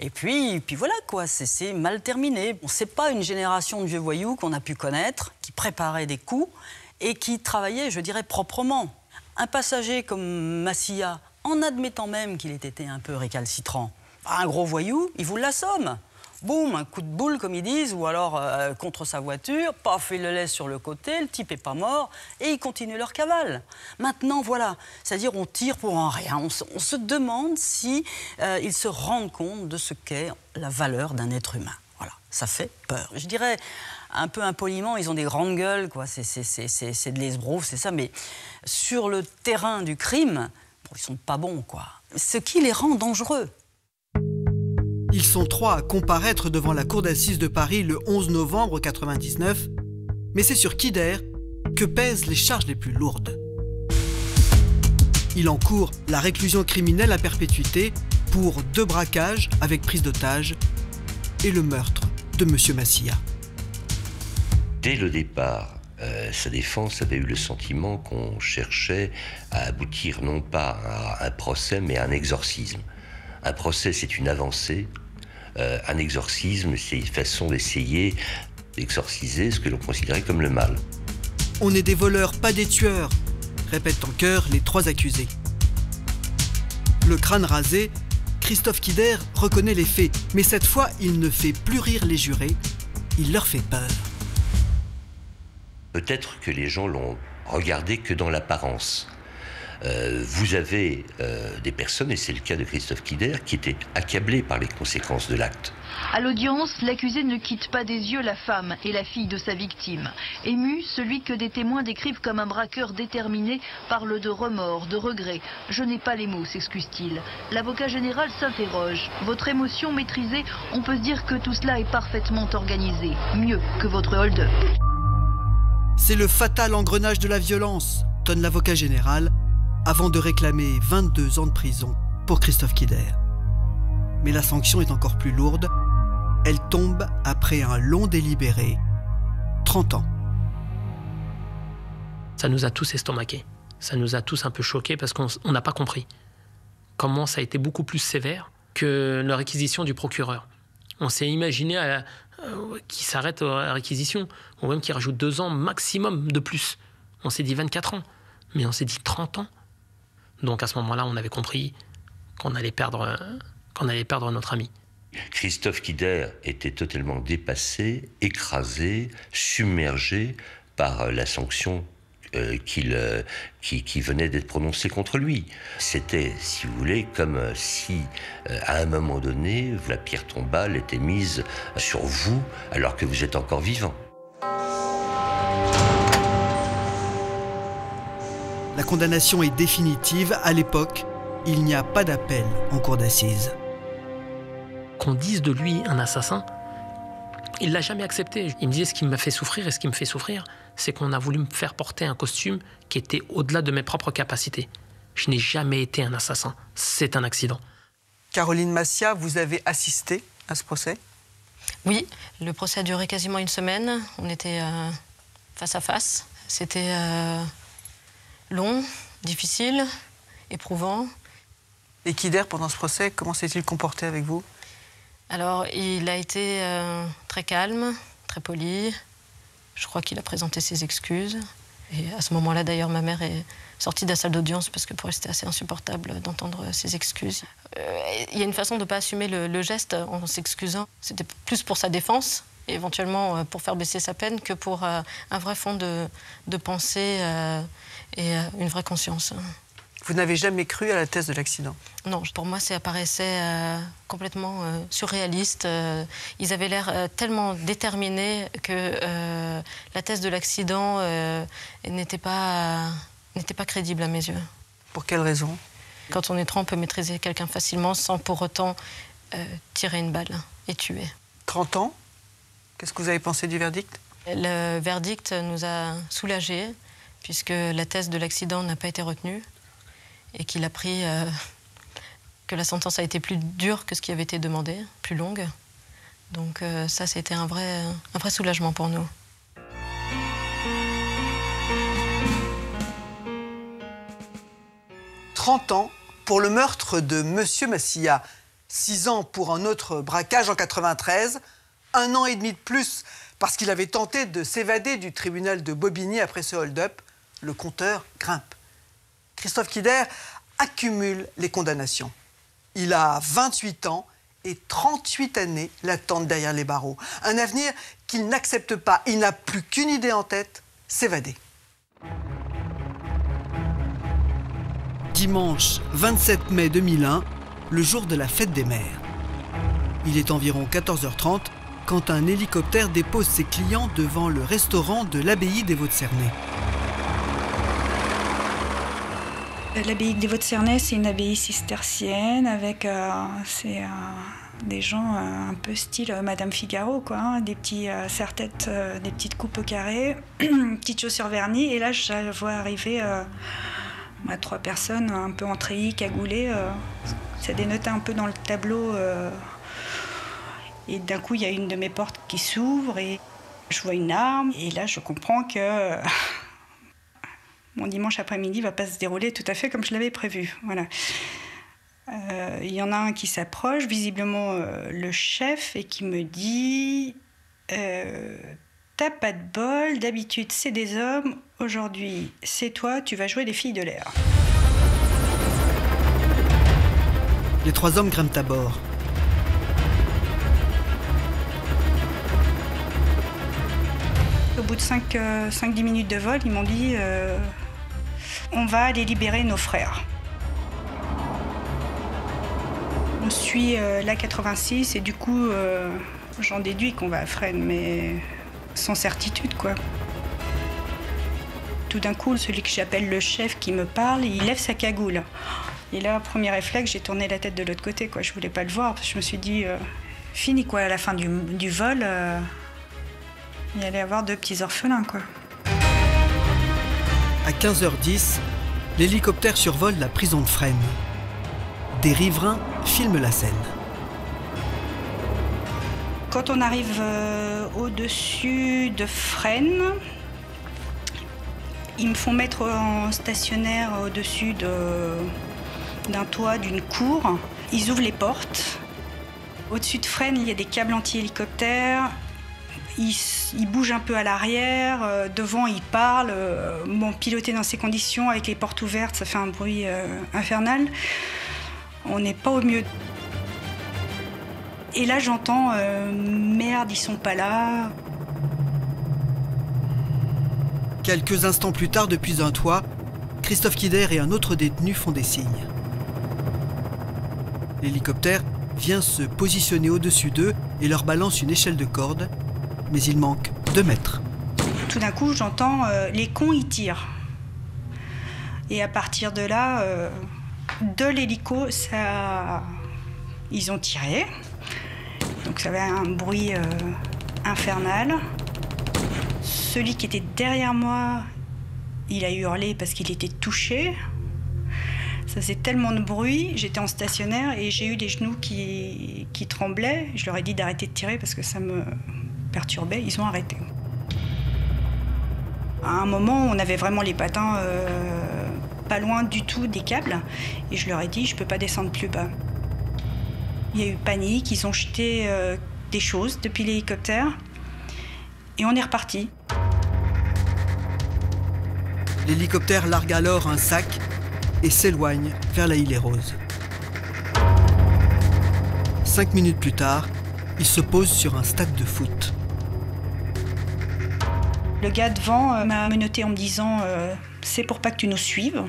et puis voilà quoi, c'est mal terminé. C'est pas une génération de vieux voyous qu'on a pu connaître, qui préparaient des coups et qui travaillaient, je dirais, proprement. Un passager comme Massiya, en admettant même qu'il ait été un peu récalcitrant, un gros voyou, il vous l'assomme. Boum, un coup de boule, comme ils disent, ou alors contre sa voiture, paf, il le laisse sur le côté, le type n'est pas mort, et ils continuent leur cavale. Maintenant, voilà, c'est-à-dire on tire pour un rien. On se demande si ils se rendent compte de ce qu'est la valeur d'un être humain. Voilà, ça fait peur. Je dirais, un peu impoliment, ils ont des grandes gueules, quoi. C'est de l'esbrouf, c'est ça, mais sur le terrain du crime, ils sont pas bons, quoi. Ce qui les rend dangereux. Ils sont 3 à comparaître devant la cour d'assises de Paris le 11 novembre 1999, mais c'est sur Kider que pèsent les charges les plus lourdes. Il encourt la réclusion criminelle à perpétuité pour 2 braquages avec prise d'otage et le meurtre de M. Massiya. Dès le départ, sa défense avait eu le sentiment qu'on cherchait à aboutir non pas à un procès, mais à un exorcisme. Un procès, c'est une avancée. Un exorcisme, c'est une façon d'essayer d'exorciser ce que l'on considérait comme le mal. On est des voleurs, pas des tueurs, répètent en chœur les 3 accusés. Le crâne rasé, Christophe Kider reconnaît les faits, mais cette fois, il ne fait plus rire les jurés, il leur fait peur. Peut-être que les gens l'ont regardé que dans l'apparence. Vous avez des personnes, et c'est le cas de Christophe Kider, qui étaient accablés par les conséquences de l'acte. À l'audience, l'accusé ne quitte pas des yeux la femme et la fille de sa victime. Ému, celui que des témoins décrivent comme un braqueur déterminé parle de remords, de regrets. « Je n'ai pas les mots », s'excuse-t-il. L'avocat général s'interroge. « Votre émotion maîtrisée, on peut se dire que tout cela est parfaitement organisé. Mieux que votre hold-up. » C'est le fatal engrenage de la violence, tonne l'avocat général, avant de réclamer 22 ans de prison pour Christophe Kider. Mais la sanction est encore plus lourde. Elle tombe après un long délibéré, 30 ans. Ça nous a tous estomaqués. Ça nous a tous un peu choqués parce qu'on n'a pas compris comment ça a été beaucoup plus sévère que la réquisition du procureur. On s'est imaginé qu'il s'arrête à la réquisition, ou même qu'il rajoute 2 ans maximum de plus. On s'est dit 24 ans, mais on s'est dit 30 ans. Donc à ce moment-là, on avait compris qu'on allait perdre notre ami. Christophe Kider était totalement dépassé, écrasé, submergé par la sanction qui venait d'être prononcée contre lui. C'était, si vous voulez, comme si, à un moment donné, la pierre tombale était mise sur vous alors que vous êtes encore vivant. La condamnation est définitive. À l'époque, il n'y a pas d'appel en cour d'assises. Qu'on dise de lui un assassin, il ne l'a jamais accepté. Il me disait ce qui m'a fait souffrir, et ce qui me fait souffrir, c'est qu'on a voulu me faire porter un costume qui était au-delà de mes propres capacités. Je n'ai jamais été un assassin. C'est un accident. Caroline Massiya, vous avez assisté à ce procès? Oui, le procès a duré quasiment 1 semaine. On était face à face. C'était long, difficile, éprouvant. Et Kider, pendant ce procès, comment s'est-il comporté avec vous? Alors, il a été très calme, très poli. Je crois qu'il a présenté ses excuses. Et à ce moment-là, d'ailleurs, ma mère est sortie de la salle d'audience parce que pour elle, c'était assez insupportable d'entendre ses excuses. Il y a une façon de ne pas assumer le geste en s'excusant. C'était plus pour sa défense, éventuellement pour faire baisser sa peine, que pour un vrai fond de pensée et une vraie conscience. Vous n'avez jamais cru à la thèse de l'accident? Non, pour moi, ça apparaissait complètement surréaliste. Ils avaient l'air tellement déterminés que la thèse de l'accident n'était pas crédible à mes yeux. Pour quelle raison? Quand on est 3, on peut maîtriser quelqu'un facilement sans pour autant tirer une balle et tuer. 30 ans? Qu'est-ce que vous avez pensé du verdict? Le verdict nous a soulagés, puisque la thèse de l'accident n'a pas été retenue et qu'il a pris que la sentence a été plus dure que ce qui avait été demandé, plus longue. Donc ça, c'était un vrai soulagement pour nous. « 30 ans pour le meurtre de Monsieur Masilla, 6 ans pour un autre braquage en 93, 1 an et demi de plus parce qu'il avait tenté de s'évader du tribunal de Bobigny après ce hold-up. Le compteur grimpe. Christophe Kider accumule les condamnations. Il a 28 ans et 38 années l'attendent derrière les barreaux. Un avenir qu'il n'accepte pas. Il n'a plus qu'une idée en tête, s'évader. Dimanche 27 mai 2001, le jour de la fête des mères. Il est environ 14h30 quand un hélicoptère dépose ses clients devant le restaurant de l'abbaye des Vaux-de-Cernay. L'abbaye des Vaux-de-Cernay, c'est une abbaye cistercienne avec des gens un peu style Madame Figaro, quoi, hein, des petits serre-têtes, des petites coupes au carré, petites chaussures vernies. Et là, je vois arriver 3 personnes un peu en treillis, cagoulées. Ça dénotait un peu dans le tableau. Et d'un coup, il y a une de mes portes qui s'ouvre et je vois une arme. Et là, je comprends que mon dimanche après-midi ne va pas se dérouler tout à fait comme je l'avais prévu. Voilà. Il y en a un qui s'approche, visiblement le chef, et qui me dit t'as pas de bol, d'habitude c'est des hommes, aujourd'hui c'est toi, tu vas jouer les filles de l'air. Les 3 hommes grimpent à bord. Au bout de 5-10 minutes de vol, ils m'ont dit on va aller libérer nos frères. On suit la 86 et du coup, j'en déduis qu'on va à Fresnes, mais sans certitude, quoi. Tout d'un coup, celui que j'appelle le chef qui me parle, il lève sa cagoule. Et là, premier réflexe, j'ai tourné la tête de l'autre côté, quoi. Je voulais pas le voir, parce que je me suis dit, fini, quoi, à la fin du vol, il allait y avoir 2 petits orphelins, quoi. À 15h10, l'hélicoptère survole la prison de Fresnes. Des riverains filment la scène. Quand on arrive au-dessus de Fresnes, ils me font mettre en stationnaire au-dessus d'un toit, d'une cour. Ils ouvrent les portes. Au-dessus de Fresnes, il y a des câbles anti-hélicoptères. Ils bougent un peu à l'arrière. Devant, ils parlent. Bon, piloter dans ces conditions, avec les portes ouvertes, ça fait un bruit infernal. On n'est pas au mieux. Et là, j'entends merde, ils sont pas là. Quelques instants plus tard, depuis un toit, Christophe Kider et un autre détenu font des signes. L'hélicoptère vient se positionner au-dessus d'eux et leur balance une échelle de corde, mais il manque 2 mètres. Tout d'un coup, j'entends les cons, ils tirent. Et à partir de là, de l'hélico, ils ont tiré. Donc ça avait un bruit infernal. Celui qui était derrière moi, il a hurlé parce qu'il était touché. Ça faisait tellement de bruit, j'étais en stationnaire et j'ai eu les genoux qui tremblaient. Je leur ai dit d'arrêter de tirer parce que ça me perturbait. Ils ont arrêté. À un moment, on avait vraiment les patins pas loin du tout des câbles. Et je leur ai dit, je ne peux pas descendre plus bas. Il y a eu panique, ils ont jeté des choses depuis l'hélicoptère. Et on est reparti. L'hélicoptère largue alors un sac et s'éloigne vers la île et Rose. 5 minutes plus tard, il se pose sur un stade de foot. Le gars devant m'a menotté en me disant c'est pour pas que tu nous suives.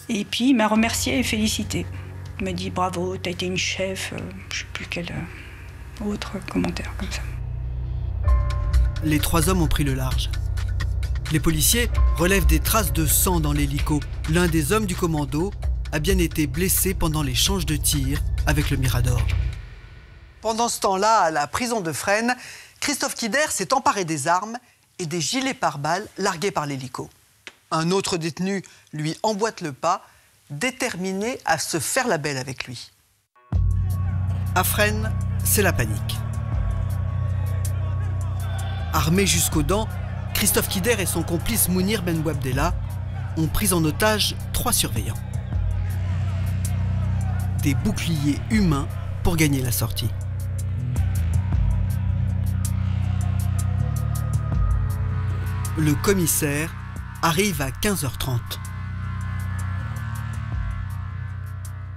Et puis il m'a remercié et félicité. Il m'a dit bravo, t'as été une chef, je sais plus quel autre commentaire comme ça. Les 3 hommes ont pris le large. Les policiers relèvent des traces de sang dans l'hélico. L'un des hommes du commando a bien été blessé pendant l'échange de tirs avec le Mirador. Pendant ce temps-là, à la prison de Fresnes, Christophe Kider s'est emparé des armes et des gilets pare-balles largués par l'hélico. Un autre détenu lui emboîte le pas, déterminé à se faire la belle avec lui. À Fresnes, c'est la panique. Armés jusqu'aux dents, Christophe Kider et son complice Mounir Ben Bouabdella ont pris en otage 3 surveillants. Des boucliers humains pour gagner la sortie. Le commissaire arrive à 15h30.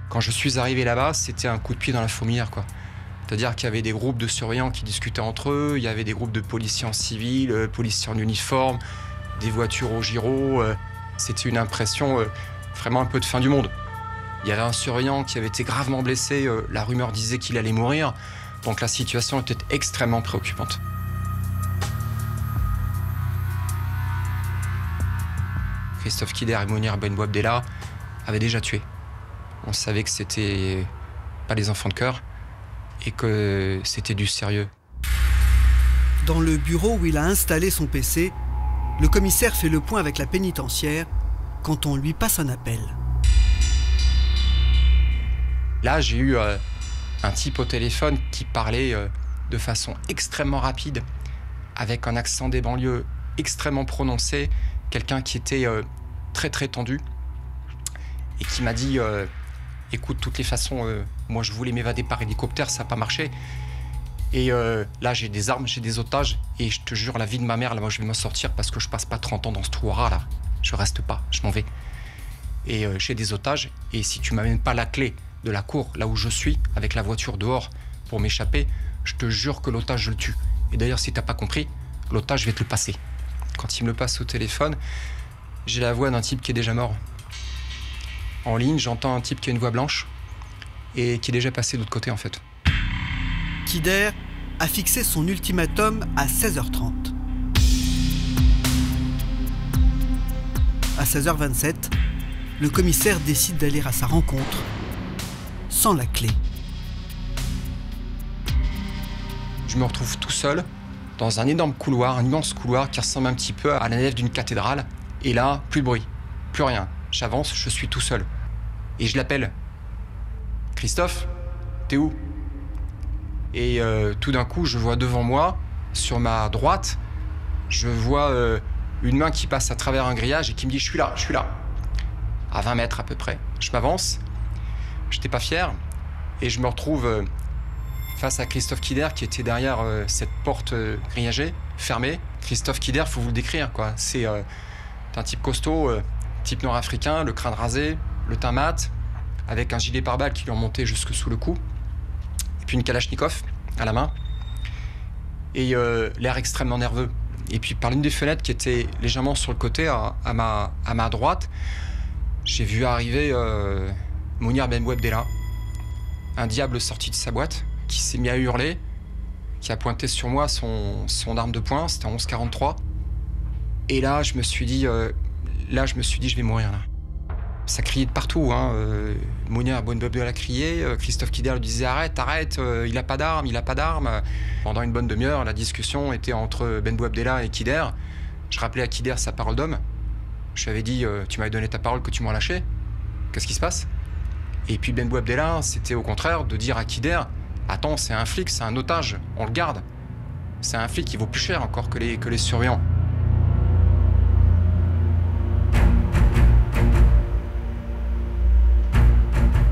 Quand je suis arrivé là-bas, c'était un coup de pied dans la fourmilière, quoi. C'est-à-dire qu'il y avait des groupes de surveillants qui discutaient entre eux, il y avait des groupes de policiers en civil, policiers en uniforme, des voitures au gyro. C'était une impression vraiment un peu de fin du monde. Il y avait un surveillant qui avait été gravement blessé, la rumeur disait qu'il allait mourir, donc la situation était extrêmement préoccupante. Christophe Kider et Mounir Ben Bouabdella avaient déjà tué. On savait que c'était pas des enfants de cœur et que c'était du sérieux. Dans le bureau où il a installé son PC, le commissaire fait le point avec la pénitentiaire quand on lui passe un appel. Là, j'ai eu un type au téléphone qui parlait de façon extrêmement rapide, avec un accent des banlieues extrêmement prononcé, quelqu'un qui était très très tendu et qui m'a dit écoute, de toutes les façons, moi je voulais m'évader par hélicoptère, ça n'a pas marché. Et là, j'ai des armes, j'ai des otages, et je te jure, la vie de ma mère, là, moi je vais m'en sortir parce que je passe pas 30 ans dans ce trou à rats, là. Je reste pas, je m'en vais. Et j'ai des otages, et si tu m'amènes pas la clé de la cour, là où je suis, avec la voiture dehors, pour m'échapper, je te jure que l'otage, je le tue. Et d'ailleurs, si t'as pas compris, l'otage, je vais te le passer. Quand il me le passe au téléphone, j'ai la voix d'un type qui est déjà mort. En ligne, j'entends un type qui a une voix blanche et qui est déjà passé de l'autre côté, en fait. Kider a fixé son ultimatum à 16h30. À 16h27, le commissaire décide d'aller à sa rencontre sans la clé. Je me retrouve tout seul dans un énorme couloir, un immense couloir qui ressemble un petit peu à la nef d'une cathédrale. Et là, plus de bruit, plus rien. J'avance, je suis tout seul. Et je l'appelle. Christophe, t'es où? Et tout d'un coup, je vois devant moi, sur ma droite, je vois une main qui passe à travers un grillage et qui me dit « Je suis là, je suis là ». À 20 mètres à peu près. Je m'avance, je n'étais pas fier, et je me retrouve face à Christophe Kider qui était derrière cette porte grillagée, fermée. Christophe Kider, faut vous le décrire, quoi. C'est un type costaud, type nord-africain, le crâne rasé, le teint mat, avec un gilet pare-balles qui lui remontait jusque sous le cou, et puis une kalachnikov à la main, et l'air extrêmement nerveux. Et puis par l'une des fenêtres qui était légèrement sur le côté, à ma droite, j'ai vu arriver Mounir Ben Bouabdella, un diable sorti de sa boîte, qui s'est mis à hurler, qui a pointé sur moi son arme de poing, c'était un 11-43. Et là, je me suis dit, je vais mourir, là. Ça criait de partout, hein. Mounir Ben Bouabdella criait, Christophe Kider lui disait arrête, il a pas d'arme. Pendant une bonne demi-heure, la discussion était entre Ben Bouabdella et Kider. Je rappelais à Kider sa parole d'homme. Je lui avais dit, tu m'avais donné ta parole que tu m'as lâché. Qu'est-ce qui se passe? Et puis Ben Bouabdella, c'était au contraire de dire à Kider, attends, c'est un flic, c'est un otage, on le garde. C'est un flic qui vaut plus cher encore que les surveillants.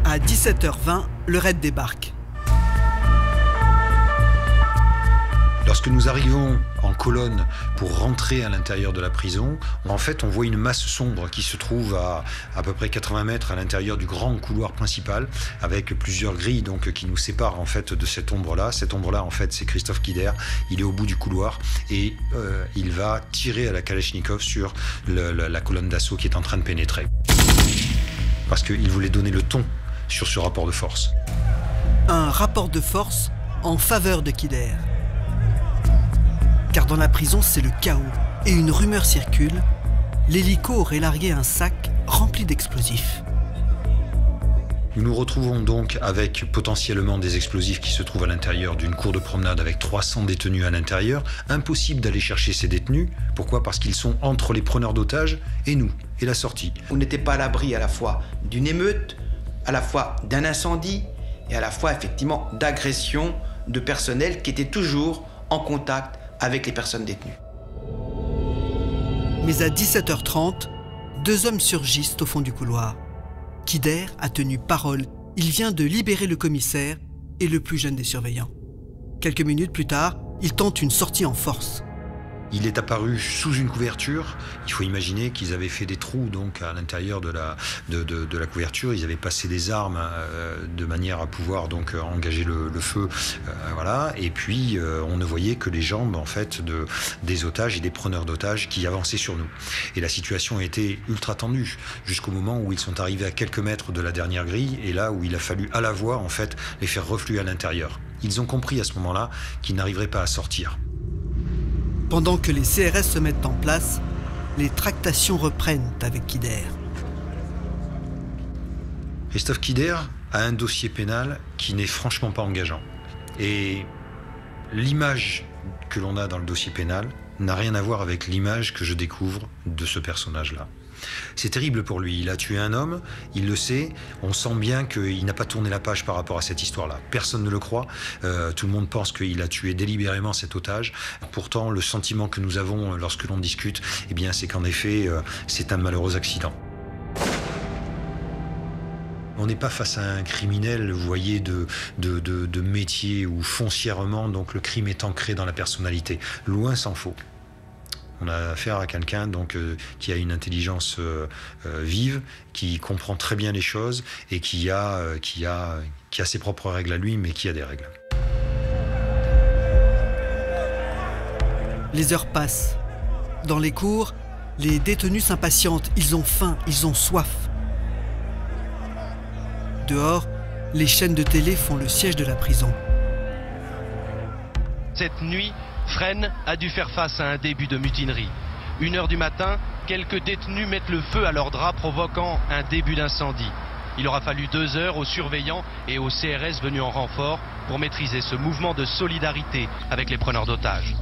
À 17h20, le raid débarque. Lorsque nous arrivons en colonne pour rentrer à l'intérieur de la prison, en fait, on voit une masse sombre qui se trouve à peu près 80 mètres à l'intérieur du grand couloir principal, avec plusieurs grilles donc, qui nous séparent en fait de cette ombre-là. Cette ombre-là, en fait, c'est Christophe Kider. Il est au bout du couloir et il va tirer à la kalachnikov sur la colonne d'assaut qui est en train de pénétrer. Parce qu'il voulait donner le ton sur ce rapport de force. Un rapport de force en faveur de Kider. Car dans la prison, c'est le chaos. Et une rumeur circule, l'hélico aurait largué un sac rempli d'explosifs. Nous nous retrouvons donc avec potentiellement des explosifs qui se trouvent à l'intérieur d'une cour de promenade avec 300 détenus à l'intérieur. Impossible d'aller chercher ces détenus. Pourquoi? Parce qu'ils sont entre les preneurs d'otages et nous, et la sortie. On n'était pas à l'abri à la fois d'une émeute, à la fois d'un incendie et à la fois effectivement d'agression de personnel qui était toujours en contact avec les personnes détenues. Mais à 17h30, 2 hommes surgissent au fond du couloir. Kider a tenu parole. Il vient de libérer le commissaire et le plus jeune des surveillants. Quelques minutes plus tard, il tente une sortie en force. Il est apparu sous une couverture. Il faut imaginer qu'ils avaient fait des trous donc à l'intérieur de la couverture. Ils avaient passé des armes de manière à pouvoir donc engager le feu, voilà. Et puis on ne voyait que les jambes en fait des otages et des preneurs d'otages qui avançaient sur nous. Et la situation était ultra tendue jusqu'au moment où ils sont arrivés à quelques mètres de la dernière grille et là où il a fallu à la voix en fait les faire refluer à l'intérieur. Ils ont compris à ce moment-là qu'ils n'arriveraient pas à sortir. Pendant que les CRS se mettent en place, les tractations reprennent avec Kider. Christophe Kider a un dossier pénal qui n'est franchement pas engageant. Et l'image que l'on a dans le dossier pénal n'a rien à voir avec l'image que je découvre de ce personnage-là. C'est terrible pour lui, il a tué un homme, il le sait, on sent bien qu'il n'a pas tourné la page par rapport à cette histoire-là. Personne ne le croit, tout le monde pense qu'il a tué délibérément cet otage. Pourtant, le sentiment que nous avons lorsque l'on discute, eh bien, c'est qu'en effet, c'est un malheureux accident. On n'est pas face à un criminel, vous voyez, de métier où foncièrement, donc le crime est ancré dans la personnalité. Loin s'en faut. On a affaire à quelqu'un donc qui a une intelligence vive, qui comprend très bien les choses et qui a ses propres règles à lui, mais qui a des règles. Les heures passent. Dans les cours, les détenus s'impatientent. Ils ont faim, ils ont soif. Dehors, les chaînes de télé font le siège de la prison. Cette nuit, Fresnes a dû faire face à un début de mutinerie. 1h du matin, quelques détenus mettent le feu à leurs draps, provoquant un début d'incendie. Il aura fallu 2 heures aux surveillants et aux CRS venus en renfort pour maîtriser ce mouvement de solidarité avec les preneurs d'otages.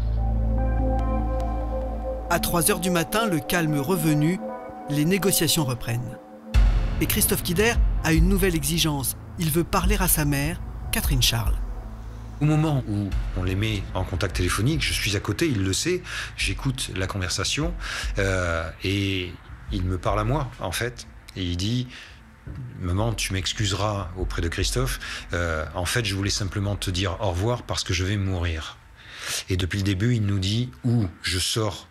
À 3h du matin, le calme revenu, les négociations reprennent. Et Christophe Kider a une nouvelle exigence. Il veut parler à sa mère, Catherine Charles. Au moment où on les met en contact téléphonique, je suis à côté, il le sait, j'écoute la conversation et il me parle à moi, en fait. Et il dit « Maman, tu m'excuseras auprès de Christophe. En fait, je voulais simplement te dire au revoir parce que je vais mourir. » Et depuis le début, il nous dit « Ou je sors,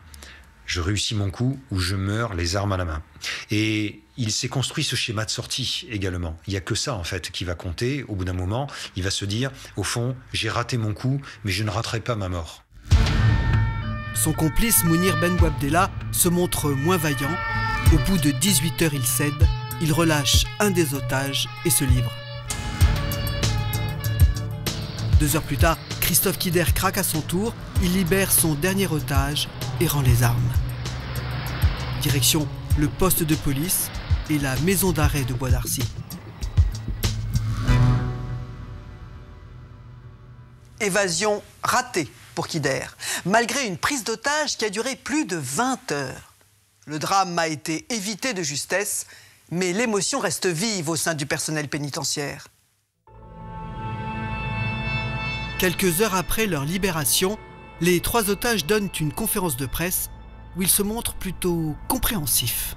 je réussis mon coup, ou je meurs les armes à la main. » Et il s'est construit ce schéma de sortie également. Il n'y a que ça, en fait, qui va compter. Au bout d'un moment, il va se dire, au fond, j'ai raté mon coup, mais je ne raterai pas ma mort. Son complice, Mounir Ben Bouabdella, se montre moins vaillant. Au bout de 18 heures, il cède. Il relâche un des otages et se livre. 2 heures plus tard, Christophe Kider craque à son tour. Il libère son dernier otage et rend les armes. Direction le poste de police et la maison d'arrêt de Bois d'Arcy. Évasion ratée pour Kider, malgré une prise d'otage qui a duré plus de 20 heures. Le drame a été évité de justesse, mais l'émotion reste vive au sein du personnel pénitentiaire. Quelques heures après leur libération, les 3 otages donnent une conférence de presse où ils se montrent plutôt compréhensifs.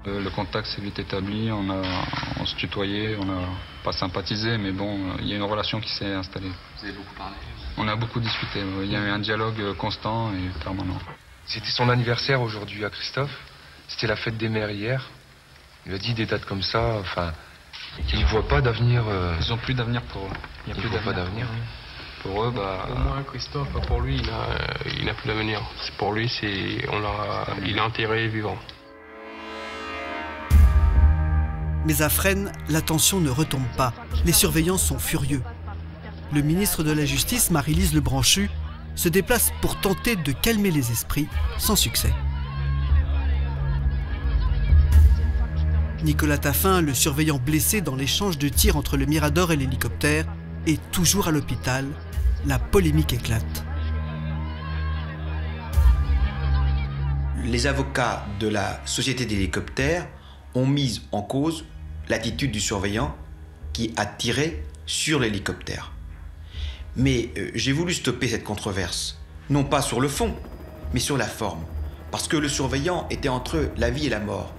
Le contact s'est vite établi, on se tutoyait, on n'a pas sympathisé, mais bon, il y a une relation qui s'est installée. Vous avez beaucoup parlé? On a beaucoup discuté, il y a eu un dialogue constant et permanent. C'était son anniversaire aujourd'hui à Christophe, c'était la fête des mères hier. Il a dit des dates comme ça, enfin, il ne voit pas d'avenir. Ils n'ont plus d'avenir pour eux. Il n'y a pas d'avenir. Pour eux, bah... Au moins, Christophe, pour lui, il n'a plus d'avenir. Pour lui, il est enterré vivant. Mais à Fresnes, la tension ne retombe pas. Les surveillants sont furieux. Le ministre de la Justice, Marie-Lise Lebranchu, se déplace pour tenter de calmer les esprits, sans succès. Nicolas Taffin, le surveillant blessé dans l'échange de tirs entre le Mirador et l'hélicoptère, est toujours à l'hôpital. La polémique éclate. Les avocats de la société d'hélicoptères ont mis en cause l'attitude du surveillant qui a tiré sur l'hélicoptère. Mais j'ai voulu stopper cette controverse, non pas sur le fond, mais sur la forme. Parce que le surveillant était entre la vie et la mort.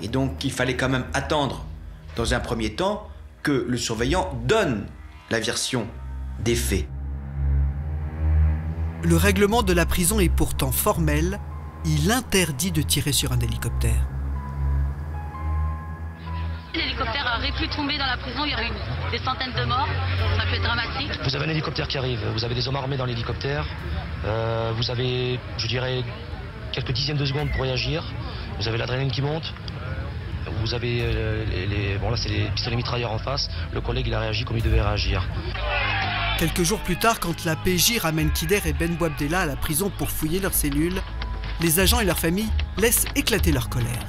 Et donc il fallait quand même attendre, dans un premier temps, que le surveillant donne la version des faits. Le règlement de la prison est pourtant formel. Il interdit de tirer sur un hélicoptère. L'hélicoptère aurait pu tomber dans la prison, il y aurait eu des centaines de morts, ça peut être dramatique. Vous avez un hélicoptère qui arrive, vous avez des hommes armés dans l'hélicoptère, vous avez, je dirais, quelques dizaines de secondes pour réagir, vous avez l'adrénaline qui monte, vous avez bon là c'est les pistolets mitrailleurs en face, le collègue il a réagi comme il devait réagir. Quelques jours plus tard, quand la PJ ramène Kider et Ben Bouabdella à la prison pour fouiller leurs cellules, les agents et leurs familles laissent éclater leur colère.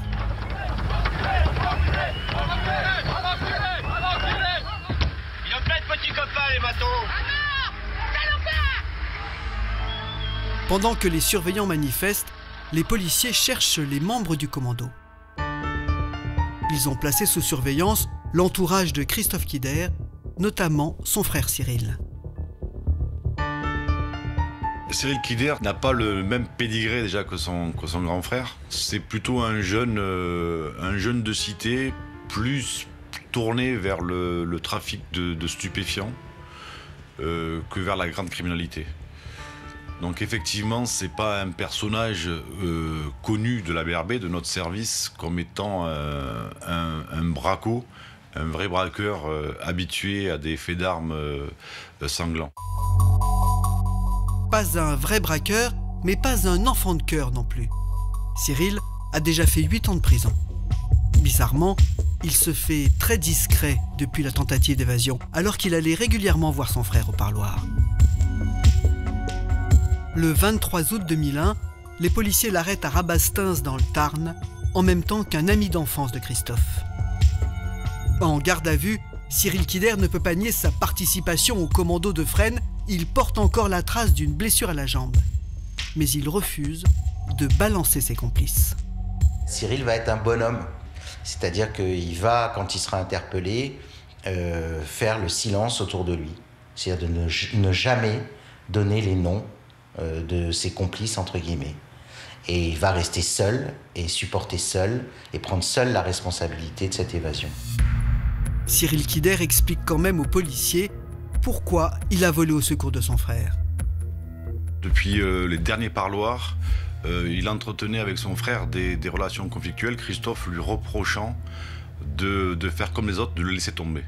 Pendant que les surveillants manifestent, les policiers cherchent les membres du commando. Ils ont placé sous surveillance l'entourage de Christophe Kider, notamment son frère Cyril. Cyril Kider n'a pas le même pédigré déjà que son grand frère. C'est plutôt un jeune de cité, plus tourné vers le trafic de stupéfiants que vers la grande criminalité. Donc effectivement, c'est pas un personnage connu de la BRB, de notre service, comme étant un braco, un vrai braqueur habitué à des faits d'armes sanglants. Pas un vrai braqueur, mais pas un enfant de cœur non plus. Cyril a déjà fait 8 ans de prison. Bizarrement, il se fait très discret depuis la tentative d'évasion, alors qu'il allait régulièrement voir son frère au parloir. Le 23 août 2001, les policiers l'arrêtent à Rabastens dans le Tarn, en même temps qu'un ami d'enfance de Christophe. En garde à vue, Cyril Kider ne peut pas nier sa participation au commando de Fresnes. Il porte encore la trace d'une blessure à la jambe. Mais il refuse de balancer ses complices. Cyril va être un bonhomme. C'est-à-dire qu'il va, quand il sera interpellé, faire le silence autour de lui. C'est-à-dire de ne jamais donner les noms de ses complices, entre guillemets. Et il va rester seul et supporter seul et prendre seul la responsabilité de cette évasion. Cyril Kider explique quand même aux policiers pourquoi il a volé au secours de son frère. Depuis les derniers parloirs, il entretenait avec son frère des relations conflictuelles, Christophe lui reprochant de faire comme les autres, de le laisser tomber.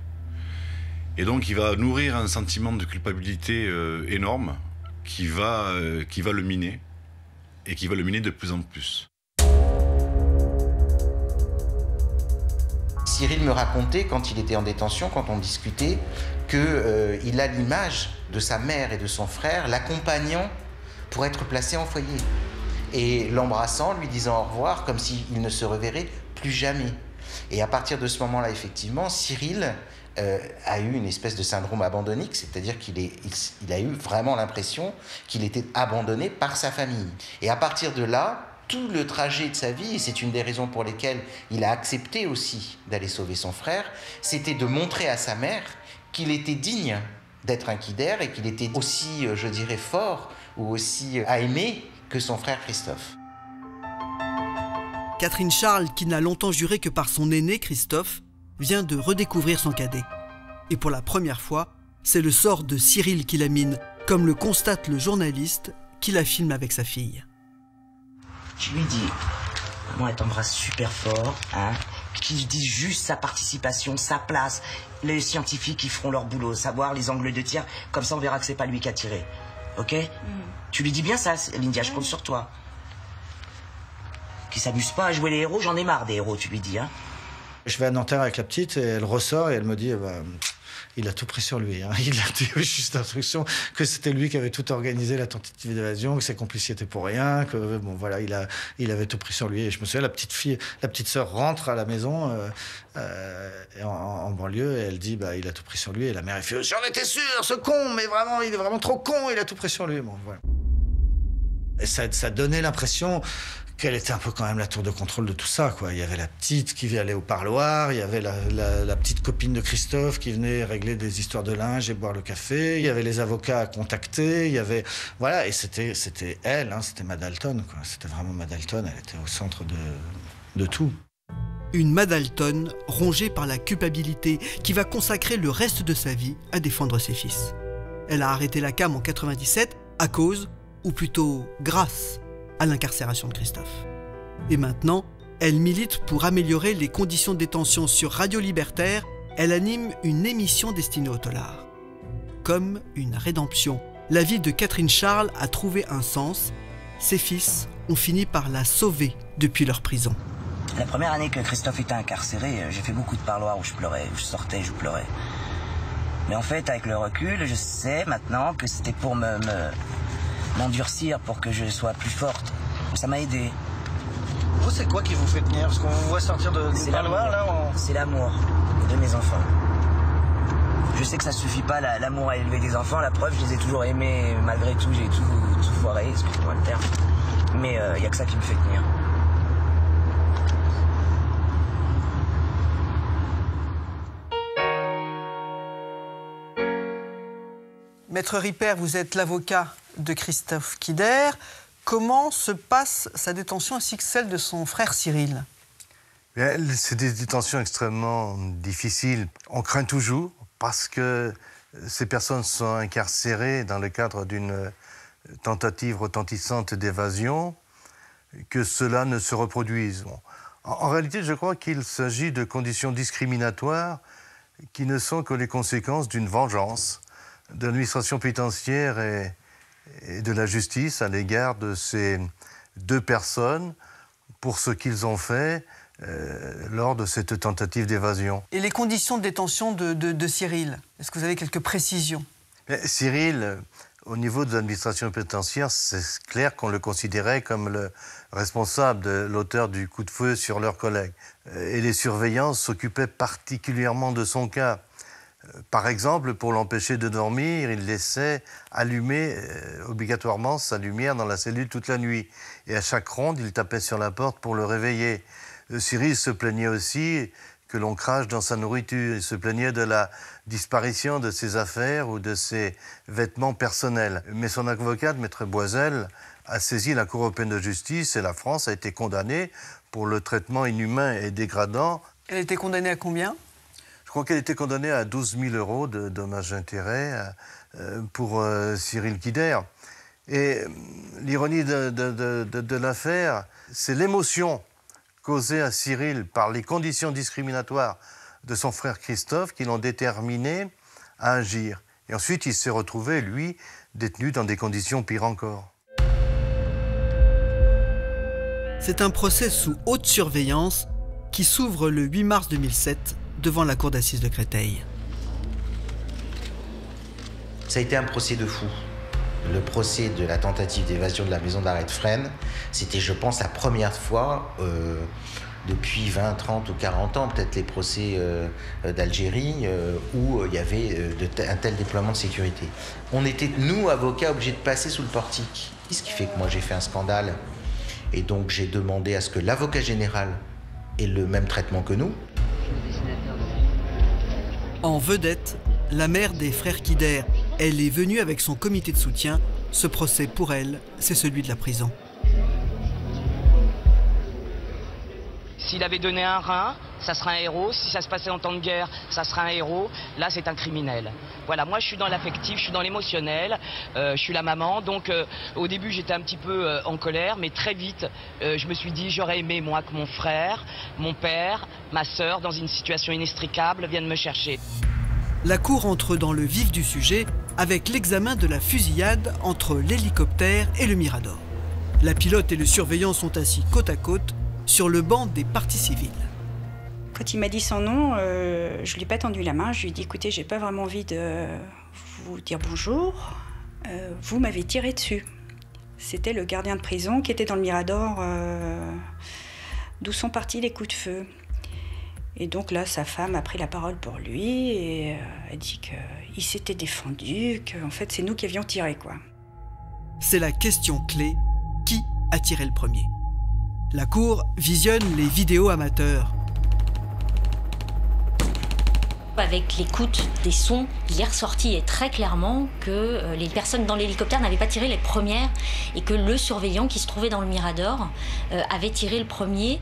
Et donc il va nourrir un sentiment de culpabilité énorme qui va le miner, et qui va le miner de plus en plus. Cyril me racontait, quand il était en détention, quand on discutait, qu'il a l'image de sa mère et de son frère l'accompagnant pour être placé en foyer. Et l'embrassant, lui disant au revoir, comme s'il ne se reverrait plus jamais. Et à partir de ce moment-là, effectivement, Cyril a eu une espèce de syndrome abandonnique, c'est-à-dire qu'il a eu vraiment l'impression qu'il était abandonné par sa famille. Et à partir de là, tout le trajet de sa vie, et c'est une des raisons pour lesquelles il a accepté aussi d'aller sauver son frère, c'était de montrer à sa mère qu'il était digne d'être un Kider et qu'il était aussi, je dirais, fort ou aussi à aimer que son frère Christophe. Catherine Charles, qui n'a longtemps juré que par son aîné Christophe, vient de redécouvrir son cadet. Et pour la première fois, c'est le sort de Cyril qui la mine, comme le constate le journaliste qui la filme avec sa fille. Je lui dis, maman elle t'embrasse super fort, hein, qui dit juste sa participation, sa place, les scientifiques qui feront leur boulot, savoir les angles de tir, comme ça on verra que c'est pas lui qui a tiré. Ok ? Tu lui dis bien ça, Lindia, je compte sur toi. Qui s'amuse pas à jouer les héros, j'en ai marre des héros, tu lui dis, hein. Je vais à Nanterre avec la petite et elle ressort et elle me dit il a tout pris sur lui. Hein. Il a eu juste l'instruction que c'était lui qui avait tout organisé, la tentative d'évasion, que ses complices étaient pour rien, que bon voilà, il avait tout pris sur lui. Et je me souviens, la petite sœur rentre à la maison en banlieue et elle dit il a tout pris sur lui. Et la mère elle fait j'en étais sûr, ce con, mais vraiment il est vraiment trop con, il a tout pris sur lui. Bon, voilà. Et ça donnait l'impression qu'elle était un peu quand même la tour de contrôle de tout ça, quoi. Il y avait la petite qui allait au parloir, il y avait la petite copine de Christophe qui venait régler des histoires de linge et boire le café, il y avait les avocats à contacter, il y avait... Voilà, et c'était elle, hein, c'était Madalton, quoi. C'était vraiment Madalton, elle était au centre de tout. Une Madalton rongée par la culpabilité qui va consacrer le reste de sa vie à défendre ses fils. Elle a arrêté la CAM en 97 à cause, ou plutôt grâce, à l'incarcération de Christophe. Et maintenant, elle milite pour améliorer les conditions de détention sur Radio Libertaire. Elle anime une émission destinée aux taulards. Comme une rédemption, la vie de Catherine Charles a trouvé un sens. Ses fils ont fini par la sauver depuis leur prison. La première année que Christophe était incarcéré, j'ai fait beaucoup de parloirs où je pleurais, où je sortais, je pleurais. Mais en fait, avec le recul, je sais maintenant que c'était pour m'endurcir, pour que je sois plus forte. Ça m'a aidé. Vous, c'est quoi qui vous fait tenir? Parce qu'on vous voit sortir de parloir, là. C'est l'amour de mes enfants. Je sais que ça suffit pas, l'amour à élever des enfants. La preuve, je les ai toujours aimés, malgré tout, j'ai tout foiré, excusez-moi le terme. Mais il n'y a que ça qui me fait tenir. Maître Ripert, vous êtes l'avocat de Christophe Kider. Comment se passe sa détention ainsi que celle de son frère Cyril? C'est des détentions extrêmement difficiles. On craint toujours parce que ces personnes sont incarcérées dans le cadre d'une tentative retentissante d'évasion, que cela ne se reproduise. En réalité, je crois qu'il s'agit de conditions discriminatoires qui ne sont que les conséquences d'une vengeance de l'administration pénitentiaire et de la justice à l'égard de ces deux personnes pour ce qu'ils ont fait lors de cette tentative d'évasion. Et les conditions de détention de Cyril, est-ce que vous avez quelques précisions? Cyril, au niveau de l'administration pénitentiaire, c'est clair qu'on le considérait comme le responsable de l'auteur du coup de feu sur leurs collègues. Et les surveillants s'occupaient particulièrement de son cas. Par exemple, pour l'empêcher de dormir, il laissait allumer obligatoirement sa lumière dans la cellule toute la nuit. Et à chaque ronde, il tapait sur la porte pour le réveiller. Cyril se plaignait aussi que l'on crache dans sa nourriture. Il se plaignait de la disparition de ses affaires ou de ses vêtements personnels. Mais son avocate, Maître Boisel, a saisi la Cour européenne de justice et la France a été condamnée pour le traitement inhumain et dégradant. Elle a été condamnée à combien? Je crois qu'elle était condamnée à 12 000 € de dommages-intérêts pour Cyril Kider. Et l'ironie de l'affaire, c'est l'émotion causée à Cyril par les conditions discriminatoires de son frère Christophe qui l'ont déterminé à agir. Et ensuite, il s'est retrouvé, lui, détenu dans des conditions pires encore. C'est un procès sous haute surveillance qui s'ouvre le 8 mars 2007 devant la cour d'assises de Créteil. Ça a été un procès de fou. Le procès de la tentative d'évasion de la maison d'arrêt de Fresnes, c'était, je pense, la première fois depuis 20, 30 ou 40 ans, peut-être les procès d'Algérie, où il y avait un tel déploiement de sécurité. On était, nous, avocats, obligés de passer sous le portique. Ce qui fait que moi, j'ai fait un scandale. Et donc, j'ai demandé à ce que l'avocat général ait le même traitement que nous. En vedette, la mère des frères Kider. Elle est venue avec son comité de soutien. Ce procès, pour elle, c'est celui de la prison. S'il avait donné un rein, ça sera un héros. Si ça se passait en temps de guerre, ça sera un héros. Là, c'est un criminel. Voilà, moi, je suis dans l'affectif, je suis dans l'émotionnel. Je suis la maman. Donc, au début, j'étais un petit peu en colère. Mais très vite, je me suis dit, j'aurais aimé, moi, que mon frère, mon père, ma sœur, dans une situation inextricable, viennent me chercher. La cour entre dans le vif du sujet avec l'examen de la fusillade entre l'hélicoptère et le Mirador. La pilote et le surveillant sont assis côte à côte sur le banc des parties civiles. Quand il m'a dit son nom, je ne lui ai pas tendu la main. Je lui ai dit, écoutez, j'ai pas vraiment envie de vous dire bonjour. Vous m'avez tiré dessus. C'était le gardien de prison qui était dans le Mirador, d'où sont partis les coups de feu. Et donc là, sa femme a pris la parole pour lui et a dit qu'il s'était défendu, qu'en fait, c'est nous qui avions tiré, quoi. C'est la question clé. a tiré le premier. La cour visionne les vidéos amateurs. Avec l'écoute des sons, il est ressorti et très clairement que les personnes dans l'hélicoptère n'avaient pas tiré les premières et que le surveillant qui se trouvait dans le Mirador avait tiré le premier.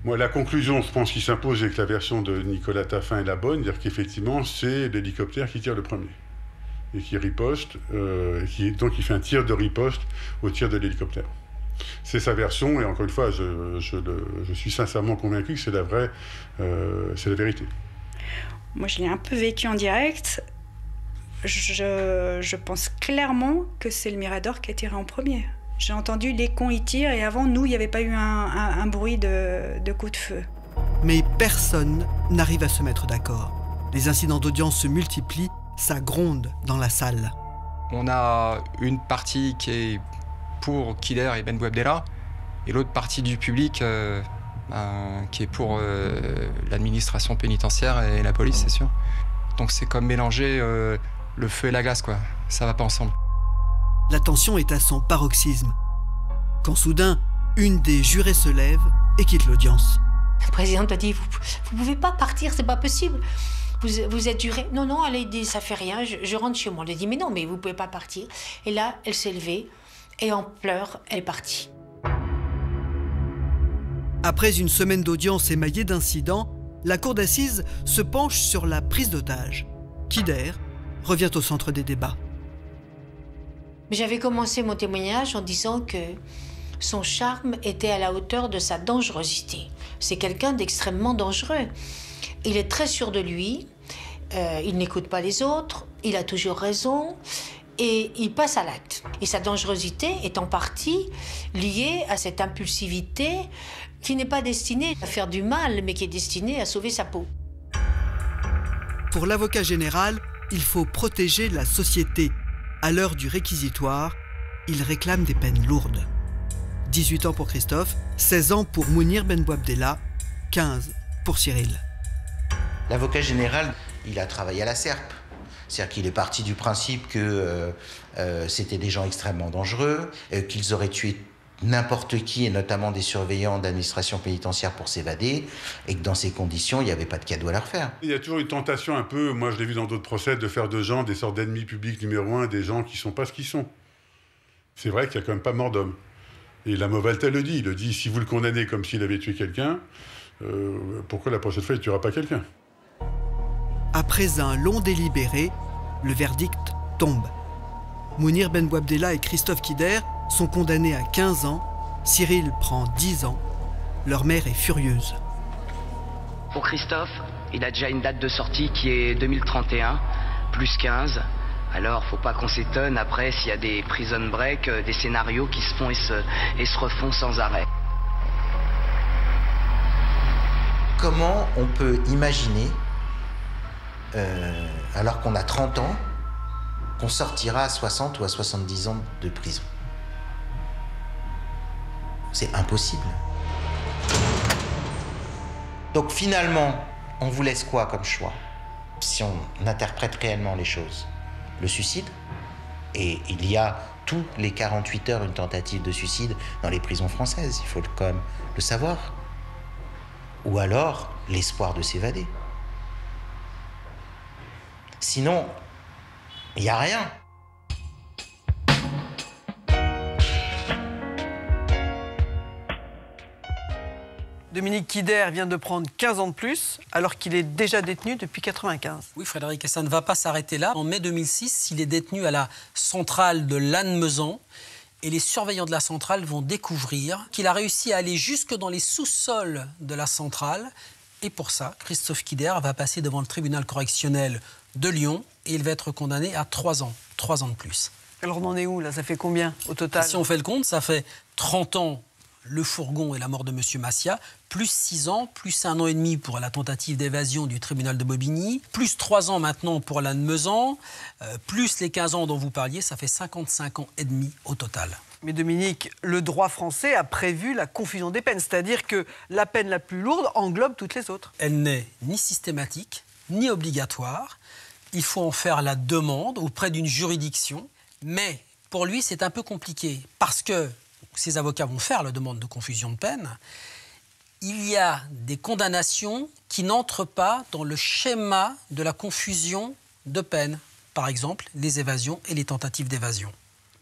Moi, la conclusion, je pense, qui s'impose avec la version de Nicolas Taffin est la bonne, c'est-à-dire qu'effectivement, c'est l'hélicoptère qui tire le premier et qui riposte, donc il fait un tir de riposte au tir de l'hélicoptère. C'est sa version, et encore une fois, je suis sincèrement convaincu que c'est la vérité. Moi, je l'ai un peu vécu en direct. Je pense clairement que c'est le Mirador qui a tiré en premier. J'ai entendu les cons y tirent et avant, nous, il n'y avait pas eu un bruit de coup de feu. Mais personne n'arrive à se mettre d'accord. Les incidents d'audience se multiplient, ça gronde dans la salle. On a une partie qui est pour Kider et Ben Bouabdella et l'autre partie du public qui est pour l'administration pénitentiaire et la police, c'est sûr. Donc c'est comme mélanger le feu et la glace, quoi. Ça va pas ensemble. La tension est à son paroxysme. Quand soudain, une des jurés se lève et quitte l'audience. La présidente a dit, vous pouvez pas partir, c'est pas possible. Vous êtes juré. Non, non, elle a dit, ça fait rien, je rentre chez moi. Elle a dit, mais non, mais vous pouvez pas partir. Et là, elle s'est levée et en pleurs, elle est partie. Après une semaine d'audience émaillée d'incidents, la cour d'assises se penche sur la prise d'otage. Kider revient au centre des débats. J'avais commencé mon témoignage en disant que son charme était à la hauteur de sa dangerosité. C'est quelqu'un d'extrêmement dangereux. Il est très sûr de lui, il n'écoute pas les autres, il a toujours raison et il passe à l'acte. Et sa dangerosité est en partie liée à cette impulsivité qui n'est pas destinée à faire du mal, mais qui est destinée à sauver sa peau. Pour l'avocat général, il faut protéger la société. À l'heure du réquisitoire, il réclame des peines lourdes. 18 ans pour Christophe, 16 ans pour Mounir Ben Bouabdella, 15 pour Cyril. L'avocat général, il a travaillé à la SERP. C'est-à-dire qu'il est parti du principe que c'était des gens extrêmement dangereux, qu'ils auraient tué n'importe qui, et notamment des surveillants d'administration pénitentiaire pour s'évader, et que dans ces conditions, il n'y avait pas de cadeau à leur faire. Il y a toujours une tentation un peu, moi je l'ai vu dans d'autres procès, de faire de gens des sortes d'ennemis publics numéro 1, des gens qui ne sont pas ce qu'ils sont. C'est vrai qu'il n'y a quand même pas mort d'homme. Et la Movalta le dit, si vous le condamnez comme s'il avait tué quelqu'un, pourquoi la prochaine fois il ne tuera pas quelqu'un? Après un long délibéré, le verdict tombe. Mounir Ben Bouabdella et Christophe Kider sont condamnés à 15 ans, Cyril prend 10 ans, leur mère est furieuse. Pour Christophe, il a déjà une date de sortie qui est 2031, plus 15. Alors, faut pas qu'on s'étonne après s'il y a des prison break, des scénarios qui se font et se refont sans arrêt. Comment on peut imaginer, alors qu'on a 30 ans, qu'on sortira à 60 ou à 70 ans de prison? C'est impossible. Donc finalement, on vous laisse quoi comme choix? Si on interprète réellement les choses, le suicide, et il y a tous les 48 heures une tentative de suicide dans les prisons françaises, il faut quand même le savoir. Ou alors l'espoir de s'évader. Sinon, il n'y a rien. Dominique Kider vient de prendre 15 ans de plus, alors qu'il est déjà détenu depuis 1995. Oui, Frédéric, et ça ne va pas s'arrêter là. En mai 2006, il est détenu à la centrale de Lannemezan. Et les surveillants de la centrale vont découvrir qu'il a réussi à aller jusque dans les sous-sols de la centrale. Et pour ça, Christophe Kider va passer devant le tribunal correctionnel de Lyon et il va être condamné à 3 ans. 3 ans de plus. Alors on en est où là? Ça fait combien au total? Si on fait le compte, ça fait 30 ans le fourgon et la mort de M. Massia, plus 6 ans, plus 1 an et demi pour la tentative d'évasion du tribunal de Bobigny, plus 3 ans maintenant pour Lannemezan, plus les 15 ans dont vous parliez, ça fait 55 ans et demi au total. Mais Dominique, le droit français a prévu la confusion des peines, c'est-à-dire que la peine la plus lourde englobe toutes les autres. Elle n'est ni systématique, ni obligatoire. Il faut en faire la demande auprès d'une juridiction, mais pour lui c'est un peu compliqué, parce que ces avocats vont faire la demande de confusion de peine, il y a des condamnations qui n'entrent pas dans le schéma de la confusion de peine. Par exemple, les évasions et les tentatives d'évasion.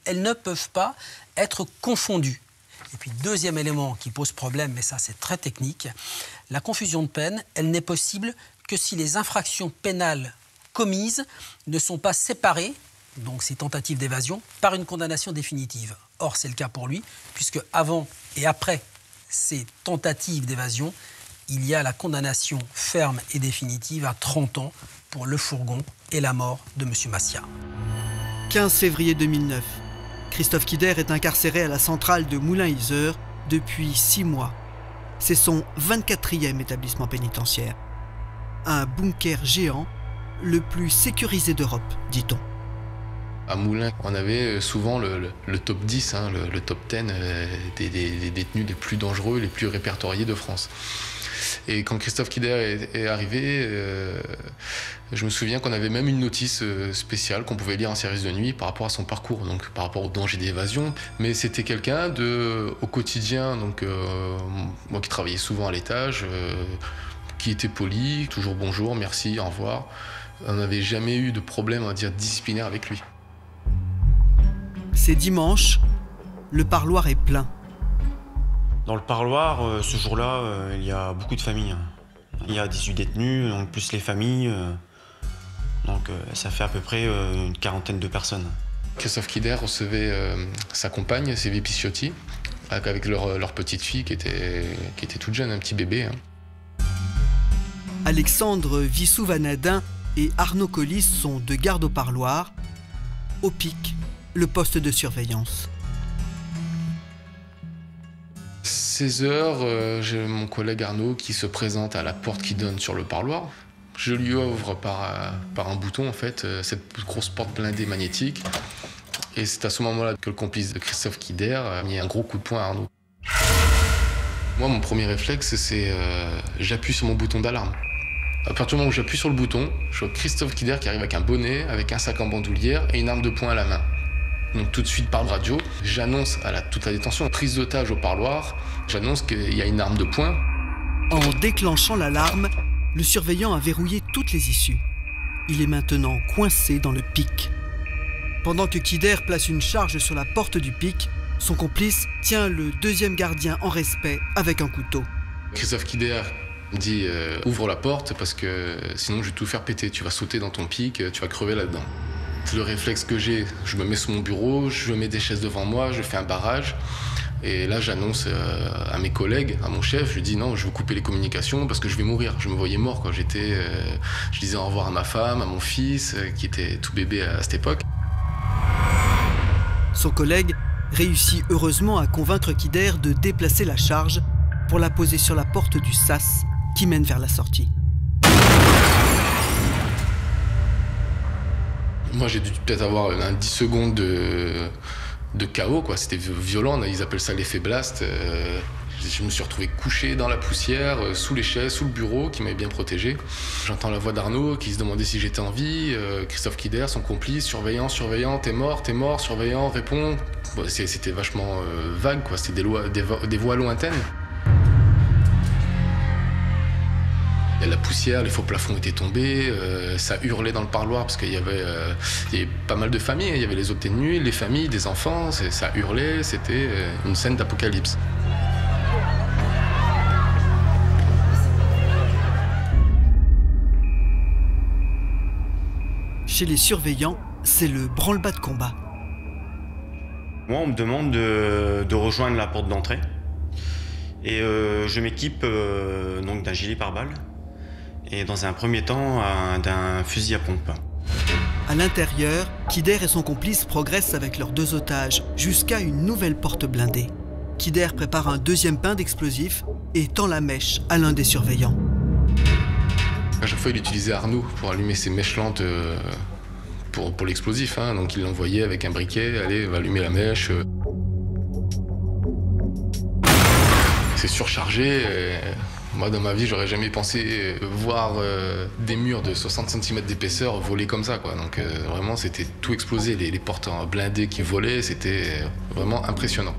Elles ne peuvent pas être confondues. Et puis, deuxième élément qui pose problème, mais ça c'est très technique, la confusion de peine, elle n'est possible que si les infractions pénales commises ne sont pas séparées, donc ces tentatives d'évasion, par une condamnation définitive. Or, c'est le cas pour lui, puisque avant et après ces tentatives d'évasion, il y a la condamnation ferme et définitive à 30 ans pour le fourgon et la mort de M. Maciat. 15 février 2009, Christophe Quider est incarcéré à la centrale de Moulins-Yzeure depuis 6 mois. C'est son 24e établissement pénitentiaire. Un bunker géant, le plus sécurisé d'Europe, dit-on. À Moulins, on avait souvent le top 10, le top 10 des détenus les plus dangereux, les plus répertoriés de France. Et quand Christophe Quider est arrivé, je me souviens qu'on avait même une notice spéciale qu'on pouvait lire en service de nuit par rapport à son parcours, donc par rapport au danger d'évasion. Mais c'était quelqu'un au quotidien, donc moi qui travaillais souvent à l'étage, qui était poli, toujours bonjour, merci, au revoir. On n'avait jamais eu de problème, on va dire, disciplinaire avec lui. C'est dimanche, le parloir est plein. Dans le parloir, ce jour-là, il y a beaucoup de familles. Il y a 18 détenus, donc plus les familles. Donc ça fait à peu près une quarantaine de personnes. Christophe Quider recevait sa compagne, Sylvie Pisciotti, avec leur petite fille qui était toute jeune, un petit bébé. Alexandre Vissou-Vanadin et Arnaud Collis sont de garde au parloir. Au pic, le poste de surveillance. 16h, j'ai mon collègue Arnaud qui se présente à la porte qui donne sur le parloir. Je lui ouvre par un bouton, en fait, cette grosse porte blindée magnétique. Et c'est à ce moment-là que le complice de Christophe Quider a mis un gros coup de poing à Arnaud. Moi, mon premier réflexe, c'est j'appuie sur mon bouton d'alarme. À partir du moment où j'appuie sur le bouton, je vois Christophe Quider qui arrive avec un bonnet, avec un sac en bandoulière et une arme de poing à la main. Donc tout de suite par radio, j'annonce à toute la détention, prise d'otage au parloir, j'annonce qu'il y a une arme de poing. En déclenchant l'alarme, le surveillant a verrouillé toutes les issues. Il est maintenant coincé dans le pic. Pendant que Quider place une charge sur la porte du pic, son complice tient le deuxième gardien en respect avec un couteau. Christophe Quider me dit ouvre la porte parce que sinon je vais tout faire péter, tu vas sauter dans ton pic, tu vas crever là-dedans. C'est le réflexe que j'ai, je me mets sur mon bureau, je mets des chaises devant moi, je fais un barrage. Et là, j'annonce à mes collègues, à mon chef, je lui dis non, je veux couper les communications parce que je vais mourir. Je me voyais mort quand je disais au revoir à ma femme, à mon fils, qui était tout bébé à cette époque. Son collègue réussit heureusement à convaincre Quider de déplacer la charge pour la poser sur la porte du sas qui mène vers la sortie. Moi, j'ai dû peut-être avoir 10 secondes de chaos, quoi. C'était violent, ils appellent ça l'effet blast. Je me suis retrouvé couché dans la poussière, sous les chaises, sous le bureau, qui m'avait bien protégé. J'entends la voix d'Arnaud qui se demandait si j'étais en vie. Christophe Quider, son complice, surveillant, t'es mort, surveillant, réponds. Bon, c'était vachement vague, quoi. C'était des voix lointaines. Il y a la poussière, les faux plafonds étaient tombés, ça hurlait dans le parloir parce qu'il y avait pas mal de familles. Il y avait les autres détenus, les familles, des enfants, ça hurlait, c'était une scène d'apocalypse. Chez les surveillants, c'est le branle-bas de combat. Moi, on me demande de rejoindre la porte d'entrée. Et je m'équipe donc d'un gilet pare-balles. Et dans un premier temps, d'un fusil à pompe. À l'intérieur, Quider et son complice progressent avec leurs 2 otages jusqu'à une nouvelle porte blindée. Quider prépare un deuxième pain d'explosifs et tend la mèche à l'un des surveillants. À chaque fois, il utilisait Arnaud pour allumer ses mèches lentes pour l'explosif. Hein. Donc il l'envoyait avec un briquet, allez, va allumer la mèche. C'est surchargé. Moi, dans ma vie, j'aurais jamais pensé voir des murs de 60 cm d'épaisseur voler comme ça, quoi. Donc vraiment, c'était tout explosé. Les portes blindées qui volaient, c'était vraiment impressionnant.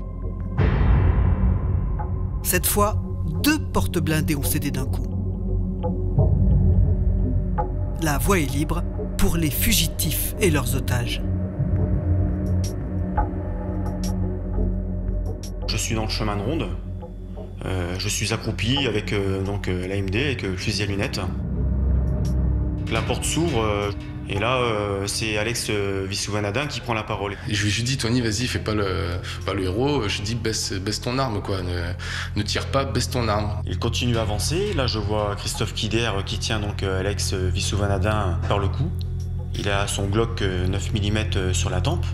Cette fois, 2 portes blindées ont cédé d'un coup. La voie est libre pour les fugitifs et leurs otages. Je suis dans le chemin de ronde. Je suis accroupi avec l'AMD, avec le fusil à lunettes. La porte s'ouvre et là, c'est Alex Visovanathan qui prend la parole. Et je lui dis, Tony, vas-y, fais pas le héros. Je lui dis, baisse ton arme, quoi. Ne tire pas, baisse ton arme. Il continue à avancer. Là, je vois Christophe Kider qui tient donc Alex Visovanathan par le cou. Il a son Glock 9 mm sur la tempe.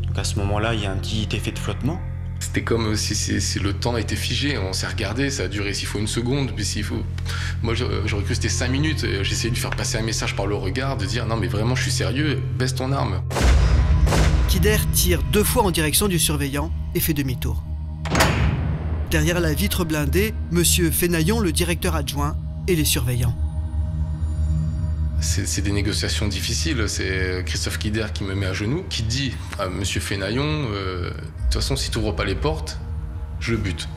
Donc à ce moment-là, il y a un petit effet de flottement. C'était comme si le temps était figé. On s'est regardé, ça a duré s'il faut 1 seconde, puis s'il faut... Moi, j'aurais cru que c'était 5 minutes. J'ai essayé de lui faire passer un message par le regard, de dire non mais vraiment, je suis sérieux, baisse ton arme. Kider tire 2 fois en direction du surveillant et fait demi-tour. Derrière la vitre blindée, Monsieur Fénaillon, le directeur adjoint, et les surveillants. C'est des négociations difficiles. C'est Christophe Kider qui me met à genoux, qui dit à Monsieur Fénaillon, de toute façon, si tu n'ouvres pas les portes, je le bute.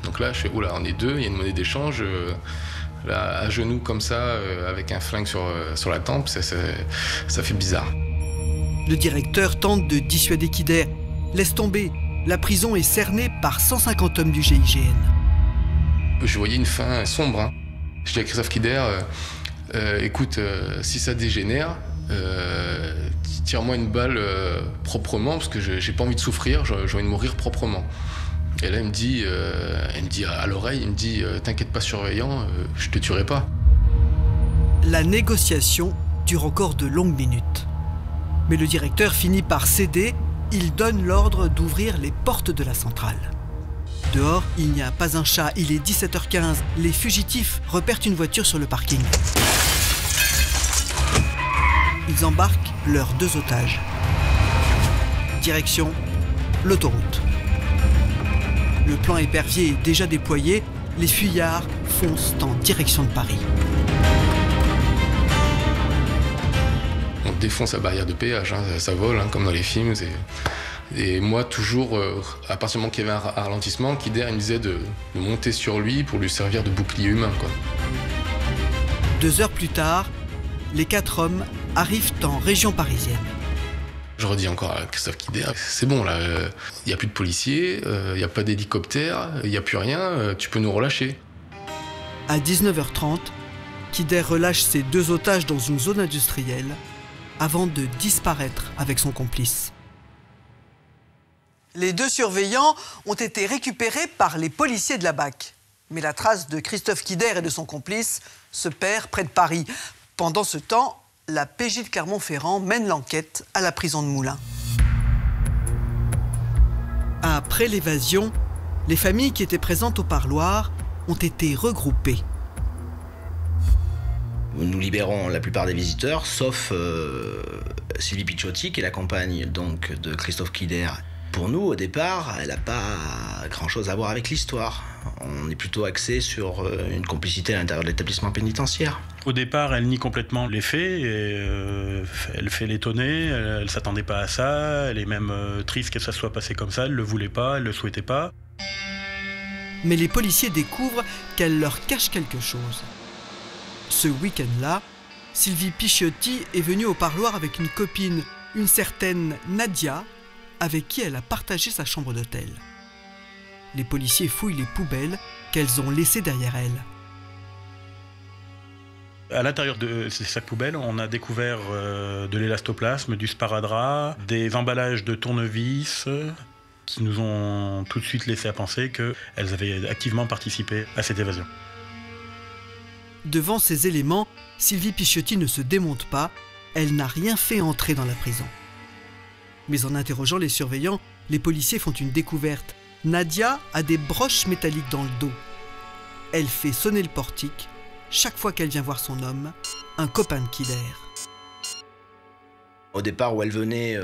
Donc là, je fais, oula, on est 2, il y a une monnaie d'échange. Là, à genoux comme ça, avec un flingue sur la tempe, ça fait bizarre. Le directeur tente de dissuader Kider. Laisse tomber, la prison est cernée par 150 hommes du GIGN. Je voyais une fin sombre. Hein. Je dis à Christophe Kider, écoute, si ça dégénère, tire-moi une balle proprement, parce que j'ai pas envie de souffrir, j'ai envie de mourir proprement. Et là, il me dit à l'oreille, il me dit, t'inquiète pas, surveillant, je te tuerai pas. La négociation dure encore de longues minutes. Mais le directeur finit par céder, il donne l'ordre d'ouvrir les portes de la centrale. Dehors, il n'y a pas un chat, il est 17h15. Les fugitifs repèrent une voiture sur le parking. Ils embarquent leurs 2 otages. Direction l'autoroute. Le plan épervier est déjà déployé, les fuyards foncent en direction de Paris. On défonce la barrière de péage, hein, ça vole, hein, comme dans les films. Et moi, toujours, à partir du moment qu'il y avait un ralentissement, Kider il me disait de monter sur lui pour lui servir de bouclier humain, quoi. 2 heures plus tard, les 4 hommes arrivent en région parisienne. Je redis encore à Christophe Kider, c'est bon là, il n'y a plus de policiers, il n'y a pas d'hélicoptère, il n'y a plus rien, tu peux nous relâcher. À 19h30, Kider relâche ses 2 otages dans une zone industrielle avant de disparaître avec son complice. Les 2 surveillants ont été récupérés par les policiers de la BAC. Mais la trace de Christophe Kider et de son complice se perd près de Paris. Pendant ce temps, la PJ de Clermont-Ferrand mène l'enquête à la prison de Moulins. Après l'évasion, les familles qui étaient présentes au parloir ont été regroupées. Nous libérons la plupart des visiteurs, sauf Sylvie Picciotti, qui est la compagne donc, de Christophe Kider. Pour nous, au départ, elle n'a pas grand-chose à voir avec l'histoire. On est plutôt axé sur une complicité à l'intérieur de l'établissement pénitentiaire. Au départ, elle nie complètement les faits, et, elle fait l'étonnée, elle ne s'attendait pas à ça, elle est même triste que ça soit passé comme ça, elle ne le voulait pas, elle ne le souhaitait pas. Mais les policiers découvrent qu'elle leur cache quelque chose. Ce week-end-là, Sylvie Picciotti est venue au parloir avec une copine, une certaine Nadia, avec qui elle a partagé sa chambre d'hôtel. Les policiers fouillent les poubelles qu'elles ont laissées derrière elles. À l'intérieur de ces sacs poubelles, on a découvert de l'élastoplasme, du sparadrap, des emballages de tournevis qui nous ont tout de suite laissé à penser qu'elles avaient activement participé à cette évasion. Devant ces éléments, Sylvie Picciotti ne se démonte pas, elle n'a rien fait entrer dans la prison. Mais en interrogeant les surveillants, les policiers font une découverte. Nadia a des broches métalliques dans le dos. Elle fait sonner le portique chaque fois qu'elle vient voir son homme, un copain de Kider. Au départ où elle venait,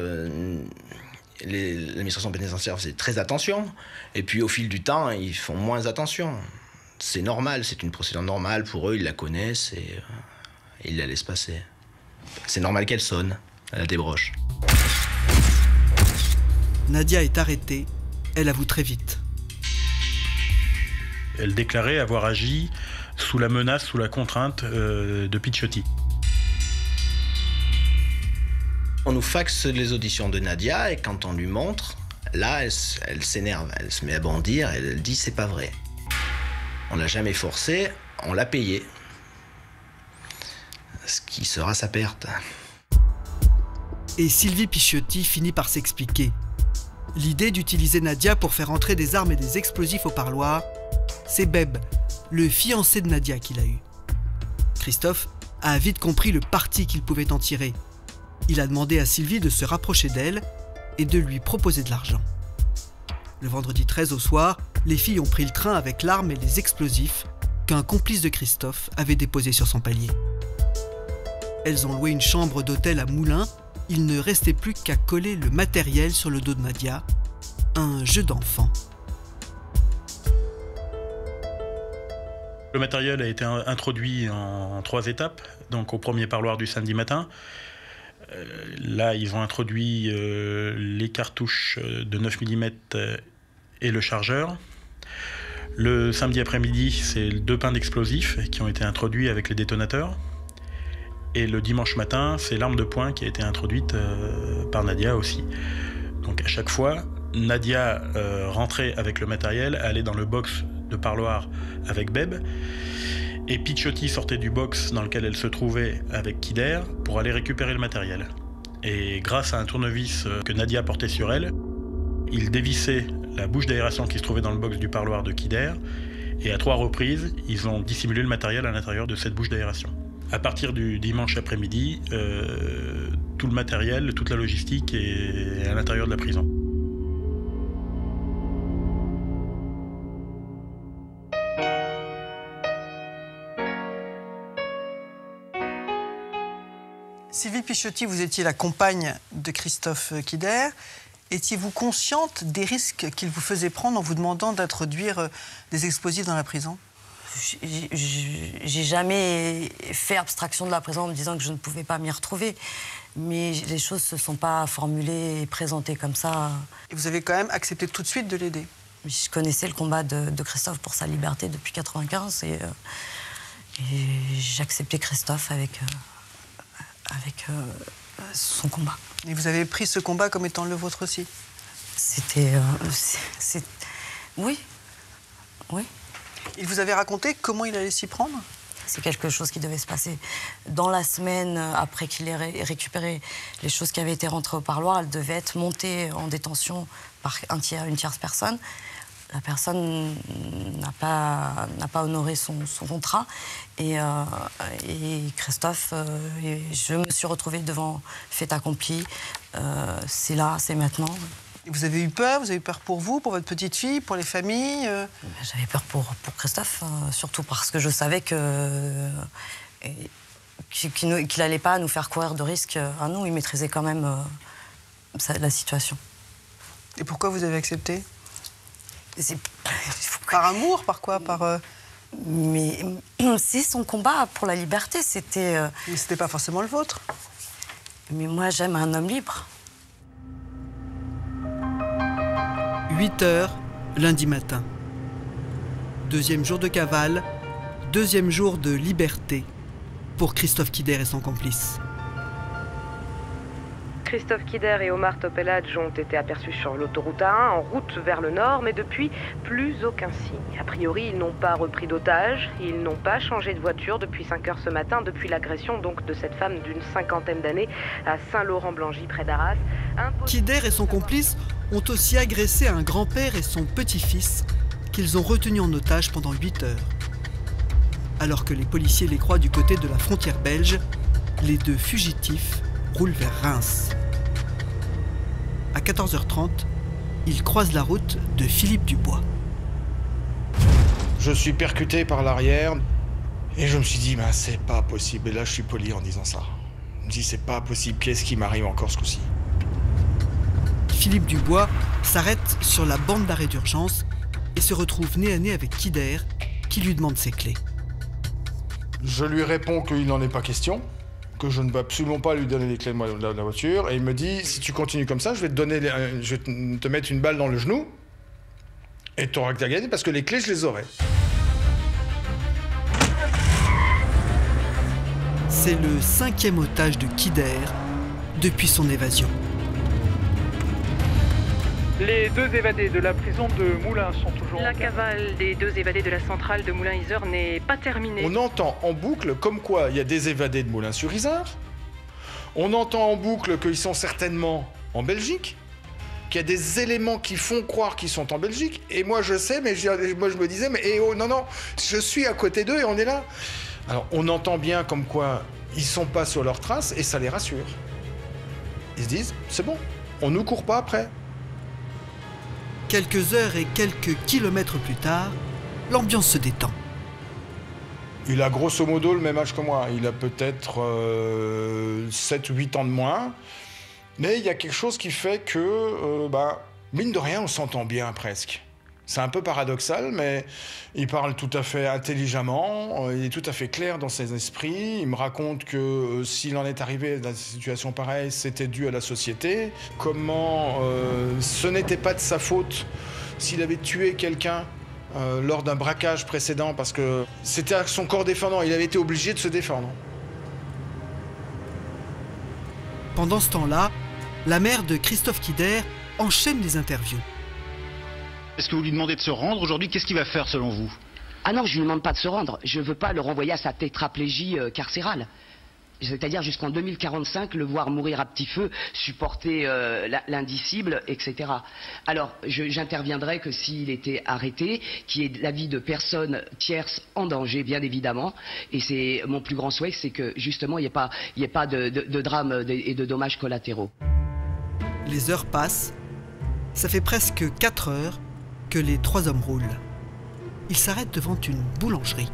l'administration pénitentiaire faisait très attention. Et puis au fil du temps, ils font moins attention. C'est normal, c'est une procédure normale pour eux, ils la connaissent et ils la laissent passer. C'est normal qu'elle sonne, elle a des broches. Nadia est arrêtée, elle avoue très vite. Elle déclarait avoir agi sous la menace, sous la contrainte de Picciotti. On nous faxe les auditions de Nadia et quand on lui montre, là, elle s'énerve, elle se met à bondir, elle dit c'est pas vrai. On l'a jamais forcée, on l'a payée. Ce qui sera sa perte. Et Sylvie Picciotti finit par s'expliquer. L'idée d'utiliser Nadia pour faire entrer des armes et des explosifs au parloir, c'est Beb, le fiancé de Nadia, qui l'a eu. Christophe a vite compris le parti qu'il pouvait en tirer. Il a demandé à Sylvie de se rapprocher d'elle et de lui proposer de l'argent. Le vendredi 13 au soir, les filles ont pris le train avec l'arme et les explosifs qu'un complice de Christophe avait déposé sur son palier. Elles ont loué une chambre d'hôtel à Moulins. Il ne restait plus qu'à coller le matériel sur le dos de Nadia, un jeu d'enfant. Le matériel a été introduit en 3 étapes. Donc au premier parloir du samedi matin, là ils ont introduit les cartouches de 9 mm et le chargeur. Le samedi après-midi, c'est 2 pains d'explosifs qui ont été introduits avec les détonateurs. Et le dimanche matin, c'est l'arme de poing qui a été introduite par Nadia aussi. Donc à chaque fois, Nadia rentrait avec le matériel, allait dans le box de parloir avec Beb, et Picciotti sortait du box dans lequel elle se trouvait avec Kider pour aller récupérer le matériel. Et grâce à un tournevis que Nadia portait sur elle, il dévissait la bouche d'aération qui se trouvait dans le box du parloir de Kider, et à 3 reprises, ils ont dissimulé le matériel à l'intérieur de cette bouche d'aération. À partir du dimanche après-midi, tout le matériel, toute la logistique est à l'intérieur de la prison. Sylvie Picciotti, vous étiez la compagne de Christophe Kider. Étiez-vous consciente des risques qu'il vous faisait prendre en vous demandant d'introduire des explosifs dans la prison ? J'ai jamais fait abstraction de la prison en me disant que je ne pouvais pas m'y retrouver. Mais les choses ne se sont pas formulées et présentées comme ça. Et vous avez quand même accepté tout de suite de l'aider ? Je connaissais le combat de Christophe pour sa liberté depuis 1995 et j'ai accepté Christophe avec son combat. Et vous avez pris ce combat comme étant le vôtre aussi ? C'était... Oui. Oui. Il vous avait raconté comment il allait s'y prendre ? C'est quelque chose qui devait se passer dans la semaine après qu'il ait récupéré les choses qui avaient été rentrées au parloir. Elle devait être montée en détention par une tierce personne. La personne n'a pas honoré son contrat. Et Christophe, je me suis retrouvée devant fait accompli. C'est là, c'est maintenant. Et vous avez eu peur ? Vous avez eu peur pour vous, pour votre petite fille, pour les familles ? J'avais peur pour Christophe, surtout parce que je savais qu'il n'allait pas nous faire courir de risques à nous. Il maîtrisait quand même la situation. Et pourquoi vous avez accepté ? Par amour, par quoi, Mais c'est son combat pour la liberté, c'était... Mais c'était pas forcément le vôtre. Mais moi, j'aime un homme libre. 8h, lundi matin. 2e jour de cavale, 2e jour de liberté pour Christophe Kider et son complice. Christophe Kider et Omar Topelhadj ont été aperçus sur l'autoroute A1 en route vers le nord, mais depuis, plus aucun signe. A priori, ils n'ont pas repris d'otages, ils n'ont pas changé de voiture depuis 5 heures ce matin, depuis l'agression donc de cette femme d'une 50aine d'années à Saint-Laurent-Blangy, près d'Arras. Kider et son complice ont aussi agressé un grand-père et son petit-fils qu'ils ont retenus en otage pendant 8 heures. Alors que les policiers les croient du côté de la frontière belge, les 2 fugitifs roulent vers Reims. À 14h30, ils croisent la route de Philippe Dubois. Je suis percuté par l'arrière et je me suis dit, ben, c'est pas possible. Et là, je suis poli en disant ça. Je me dis, c'est pas possible, qu'est-ce qui m'arrive encore ce coup-ci ? Philippe Dubois s'arrête sur la bande d'arrêt d'urgence et se retrouve nez à nez avec Kider, qui lui demande ses clés. Je lui réponds qu'il n'en est pas question, que je ne vais absolument pas lui donner les clés de la voiture, et il me dit, si tu continues comme ça, je vais te mettre une balle dans le genou, et tu auras que t'as gagné, parce que les clés, je les aurai. C'est le 5e otage de Kider depuis son évasion. Les 2 évadés de la prison de Moulins sont toujours... La cavale des 2 évadés de la centrale de Moulins-Isère n'est pas terminée. On entend en boucle comme quoi il y a des évadés de Moulins-sur-Isère. On entend en boucle qu'ils sont certainement en Belgique, qu'il y a des éléments qui font croire qu'ils sont en Belgique. Et moi je sais, mais moi je me disais, mais oh, non, je suis à côté d'eux et on est là. Alors on entend bien comme quoi ils sont pas sur leurs traces et ça les rassure. Ils se disent, c'est bon, on nous court pas après. Quelques heures et quelques kilomètres plus tard, l'ambiance se détend. Il a grosso modo le même âge que moi. Il a peut-être 7 ou 8 ans de moins. Mais il y a quelque chose qui fait que, mine de rien, on s'entend bien presque. C'est un peu paradoxal, mais il parle tout à fait intelligemment, il est tout à fait clair dans ses esprits. Il me raconte que s'il en est arrivé dans une situation pareille, c'était dû à la société. Comment ce n'était pas de sa faute s'il avait tué quelqu'un lors d'un braquage précédent, parce que c'était à son corps défendant, il avait été obligé de se défendre. Pendant ce temps-là, la mère de Christophe Kider enchaîne les interviews. Est-ce que vous lui demandez de se rendre aujourd'hui? Qu'est-ce qu'il va faire selon vous? Ah non, je lui demande pas de se rendre. Je veux pas le renvoyer à sa tétraplégie carcérale. C'est-à-dire jusqu'en 2045, le voir mourir à petit feu, supporter l'indicible, etc. Alors, j'interviendrai que s'il était arrêté, qu'il y ait la vie de personnes tierces en danger, bien évidemment. Et c'est mon plus grand souhait, c'est que justement, il n'y ait pas de drame et de dommages collatéraux. Les heures passent. Ça fait presque 4 heures que les 3 hommes roulent. Ils s'arrêtent devant une boulangerie.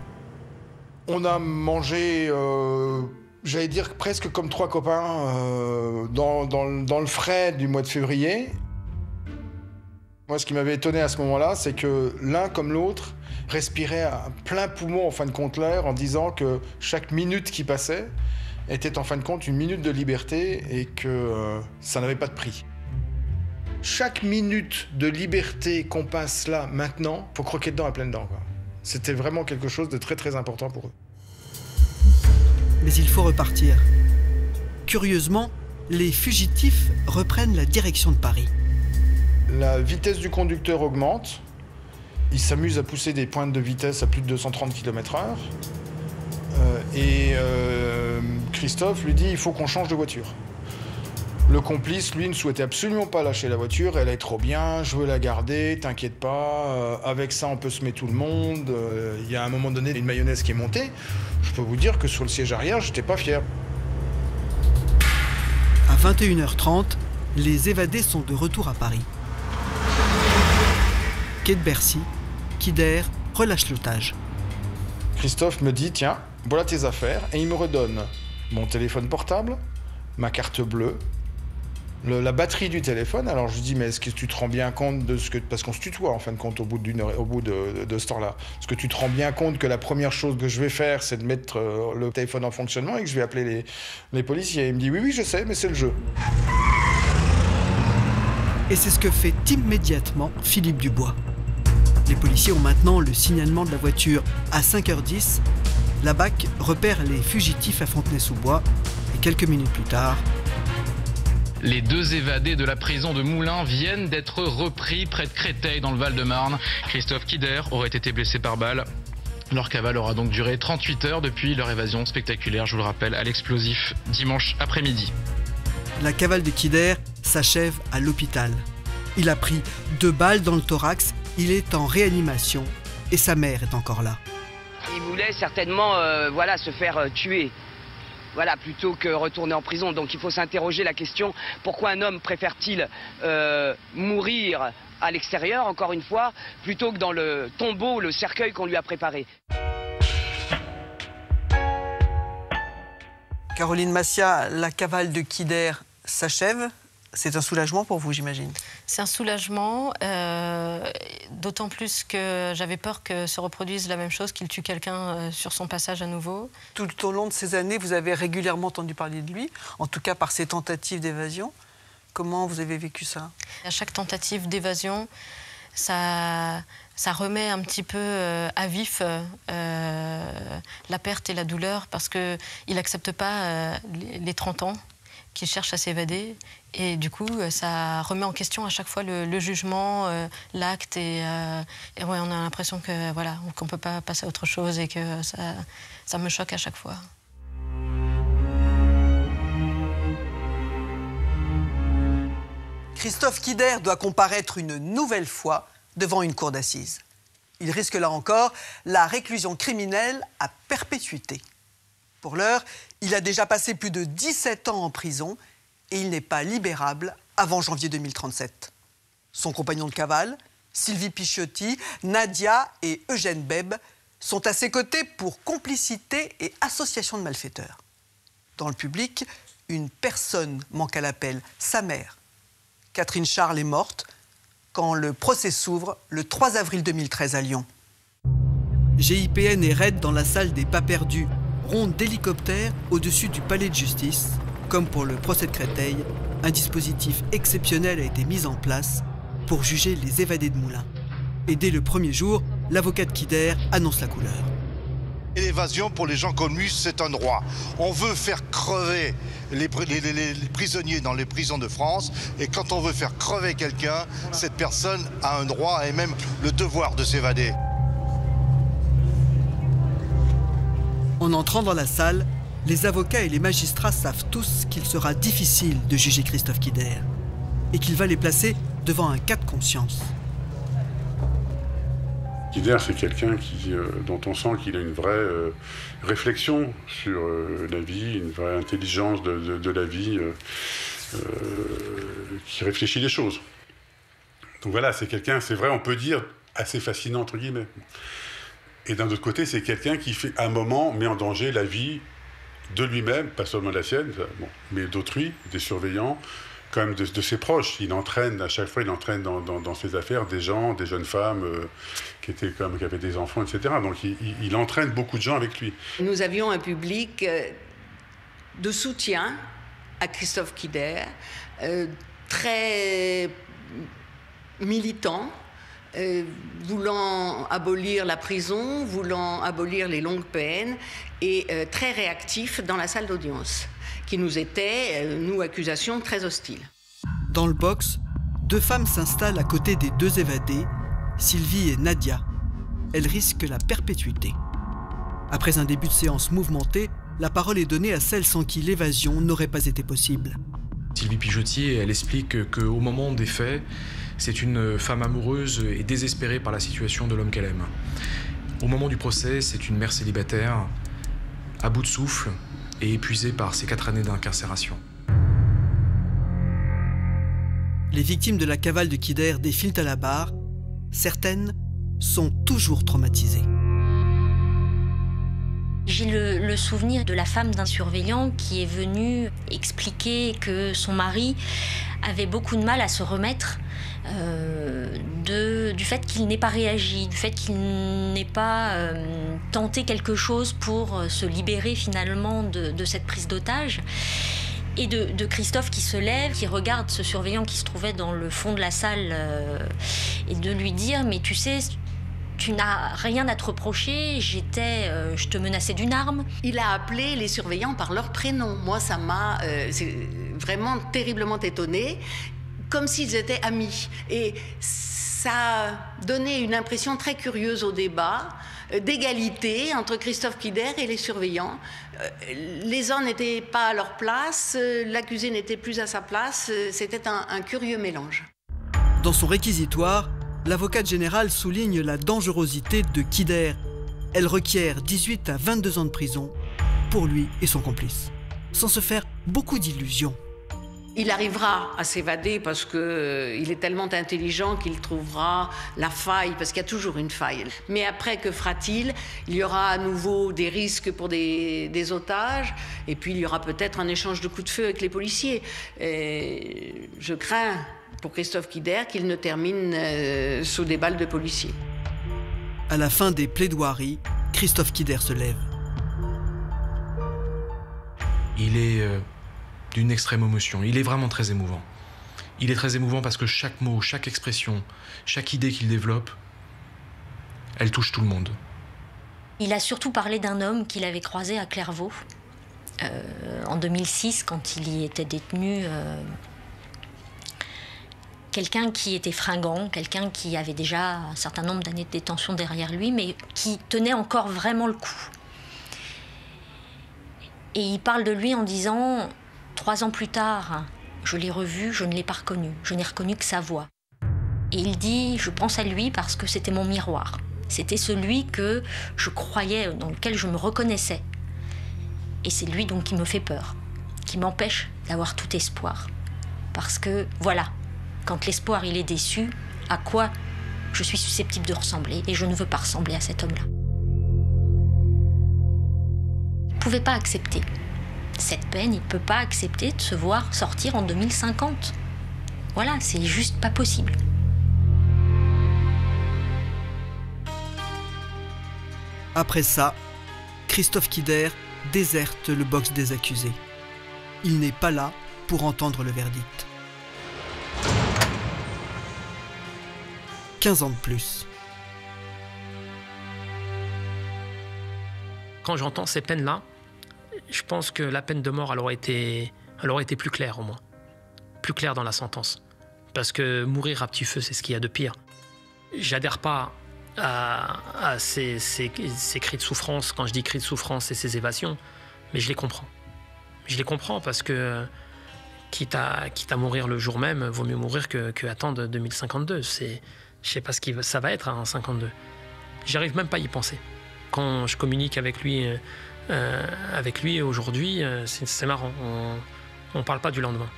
On a mangé, j'allais dire presque comme 3 copains, dans le frais du mois de février. Moi, ce qui m'avait étonné à ce moment-là, c'est que l'un comme l'autre respirait à plein poumon, en fin de compte, l'air, en disant que chaque minute qui passait était en fin de compte une minute de liberté et que ça n'avait pas de prix. Chaque minute de liberté qu'on passe là, maintenant, faut croquer dedans à pleines dents, quoi. C'était vraiment quelque chose de très très important pour eux. Mais il faut repartir. Curieusement, les fugitifs reprennent la direction de Paris. La vitesse du conducteur augmente. Il s'amuse à pousser des pointes de vitesse à plus de 230 km/h. Christophe lui dit, il faut qu'on change de voiture. Le complice, lui, ne souhaitait absolument pas lâcher la voiture. Elle est trop bien, je veux la garder, t'inquiète pas. Avec ça, on peut semer tout le monde. Il y a un moment donné une mayonnaise qui est montée. Je peux vous dire que sur le siège arrière, j'étais pas fier. À 21h30, les évadés sont de retour à Paris. Quai de Bercy, Kider relâche l'otage. Christophe me dit, tiens, voilà tes affaires. Et il me redonne mon téléphone portable, ma carte bleue, la batterie du téléphone. Alors je lui dis, mais est-ce que tu te rends bien compte de ce que... Parce qu'on se tutoie en fin de compte au bout de ce temps-là. Est-ce que tu te rends bien compte que la première chose que je vais faire, c'est de mettre le téléphone en fonctionnement et que je vais appeler les policiers? Il me dit, oui, je sais, mais c'est le jeu. Et c'est ce que fait immédiatement Philippe Dubois. Les policiers ont maintenant le signalement de la voiture. À 5h10, la BAC repère les fugitifs à Fontenay-sous-Bois. Et quelques minutes plus tard... Les 2 évadés de la prison de Moulins viennent d'être repris près de Créteil dans le Val-de-Marne. Christophe Kider aurait été blessé par balle. Leur cavale aura donc duré 38 heures depuis leur évasion spectaculaire, je vous le rappelle, à l'explosif dimanche après-midi. La cavale de Kider s'achève à l'hôpital. Il a pris 2 balles dans le thorax, il est en réanimation et sa mère est encore là. Il voulait certainement se faire tuer. Voilà, plutôt que retourner en prison. Donc il faut s'interroger la question, pourquoi un homme préfère-t-il mourir à l'extérieur, encore une fois, plutôt que dans le tombeau, le cercueil qu'on lui a préparé. Caroline Massia, la cavale de Kider s'achève. C'est un soulagement pour vous, j'imagine? C'est un soulagement, d'autant plus que j'avais peur que se reproduise la même chose, qu'il tue quelqu'un sur son passage à nouveau. Tout au long de ces années, vous avez régulièrement entendu parler de lui, en tout cas par ses tentatives d'évasion. Comment vous avez vécu ça? À chaque tentative d'évasion, ça remet un petit peu à vif la perte et la douleur parce qu'il n'accepte pas les 30 ans, qu'il cherche à s'évader. Et du coup, ça remet en question à chaque fois le jugement, l'acte. Et ouais, on a l'impression que, voilà, qu'on ne peut pas passer à autre chose et que ça me choque à chaque fois. Christophe Quider doit comparaître une nouvelle fois devant une cour d'assises. Il risque là encore la réclusion criminelle à perpétuité. Pour l'heure, il a déjà passé plus de 17 ans en prison et il n'est pas libérable avant janvier 2037. Son compagnon de cavale, Sylvie Picciotti, Nadia et Eugène Beb sont à ses côtés pour complicité et association de malfaiteurs. Dans le public, une personne manque à l'appel, sa mère. Catherine Charles est morte quand le procès s'ouvre le 3 avril 2013 à Lyon. GIPN est raide dans la salle des pas perdus, ronde d'hélicoptères au-dessus du palais de justice. Comme pour le procès de Créteil, un dispositif exceptionnel a été mis en place pour juger les évadés de Moulins. Et dès le premier jour, l'avocat de Quider annonce la couleur. Et l'évasion, pour les gens comme lui, c'est un droit. On veut faire crever les prisonniers dans les prisons de France. Et quand on veut faire crever quelqu'un, cette personne a un droit et même le devoir de s'évader. En entrant dans la salle, les avocats et les magistrats savent tous qu'il sera difficile de juger Christophe Quider et qu'il va les placer devant un cas de conscience. Quider, c'est quelqu'un dont on sent qu'il a une vraie réflexion sur la vie, une vraie intelligence de la vie, qui réfléchit les choses. Donc voilà, c'est quelqu'un, c'est vrai, on peut dire, assez fascinant, entre guillemets. Et d'un autre côté, c'est quelqu'un qui, à un moment, met en danger la vie de lui-même, pas seulement la sienne, bon, mais d'autrui, des surveillants, quand même de ses proches. Il entraîne, à chaque fois, il entraîne dans ses affaires des gens, des jeunes femmes qui avaient des enfants, etc. Donc il entraîne beaucoup de gens avec lui. Nous avions un public de soutien à Christophe Quider, très militant, voulant abolir la prison, voulant abolir les longues peines et très réactif dans la salle d'audience, qui nous était, nous, accusation très hostile. Dans le box, deux femmes s'installent à côté des deux évadés, Sylvie et Nadia. Elles risquent la perpétuité. Après un début de séance mouvementé, la parole est donnée à celles sans qui l'évasion n'aurait pas été possible. Sylvie Picciotti, elle explique qu'au moment des faits, c'est une femme amoureuse et désespérée par la situation de l'homme qu'elle aime. Au moment du procès, c'est une mère célibataire, à bout de souffle et épuisée par ses 4 années d'incarcération. Les victimes de la cavale de Quider défilent à la barre. Certaines sont toujours traumatisées. J'ai le souvenir de la femme d'un surveillant qui est venue expliquer que son mari avait beaucoup de mal à se remettre du fait qu'il n'ait pas réagi, du fait qu'il n'ait pas tenté quelque chose pour se libérer finalement de cette prise d'otage. Et de Christophe qui se lève, qui regarde ce surveillant qui se trouvait dans le fond de la salle et de lui dire « Mais tu sais, tu n'as rien à te reprocher, je te menaçais d'une arme. » Il a appelé les surveillants par leur prénom. Moi, ça m'a vraiment terriblement étonnée, comme s'ils étaient amis. Et ça a donné une impression très curieuse au débat, d'égalité entre Christophe Quider et les surveillants. Les uns n'étaient pas à leur place, l'accusé n'était plus à sa place, c'était un curieux mélange. Dans son réquisitoire, l'avocate générale souligne la dangerosité de Quider. Elle requiert 18 à 22 ans de prison pour lui et son complice, sans se faire beaucoup d'illusions. Il arrivera à s'évader parce qu'il est tellement intelligent qu'il trouvera la faille, parce qu'il y a toujours une faille. Mais après, que fera-t-il? Il y aura à nouveau des risques pour des otages, et puis il y aura peut-être un échange de coups de feu avec les policiers. Et je crains pour Christophe Quider qu'il ne termine sous des balles de policiers. À la fin des plaidoiries, Christophe Quider se lève. Il est d'une extrême émotion. Il est vraiment très émouvant. Il est très émouvant parce que chaque mot, chaque expression, chaque idée qu'il développe, elle touche tout le monde. Il a surtout parlé d'un homme qu'il avait croisé à Clairvaux en 2006 quand il y était détenu. Quelqu'un qui était fringant, quelqu'un qui avait déjà un certain nombre d'années de détention derrière lui, mais qui tenait encore vraiment le coup. Et il parle de lui en disant, 3 ans plus tard, je l'ai revu, je ne l'ai pas reconnu, je n'ai reconnu que sa voix. Et il dit, je pense à lui parce que c'était mon miroir. C'était celui que je croyais, dans lequel je me reconnaissais. Et c'est lui donc qui me fait peur, qui m'empêche d'avoir tout espoir. Parce que, voilà, quand l'espoir il est déçu, à quoi je suis susceptible de ressembler? Et je ne veux pas ressembler à cet homme-là. Il ne pouvait pas accepter cette peine, il ne peut pas accepter de se voir sortir en 2050. Voilà, c'est juste pas possible. Après ça, Christophe Kider déserte le box des accusés. Il n'est pas là pour entendre le verdict. 15 ans de plus. Quand j'entends ces peines-là, je pense que la peine de mort, elle aurait été plus claire au moins. Plus claire dans la sentence. Parce que mourir à petit feu, c'est ce qu'il y a de pire. J'adhère pas à ces cris de souffrance. Quand je dis cris de souffrance, c'est ces évasions. Mais je les comprends. Je les comprends parce que quitte à mourir le jour même, vaut mieux mourir que attendre 2052. Je sais pas ce que ça va être en 52. J'arrive même pas à y penser. Quand je communique avec lui aujourd'hui, c'est marrant. On parle pas du lendemain.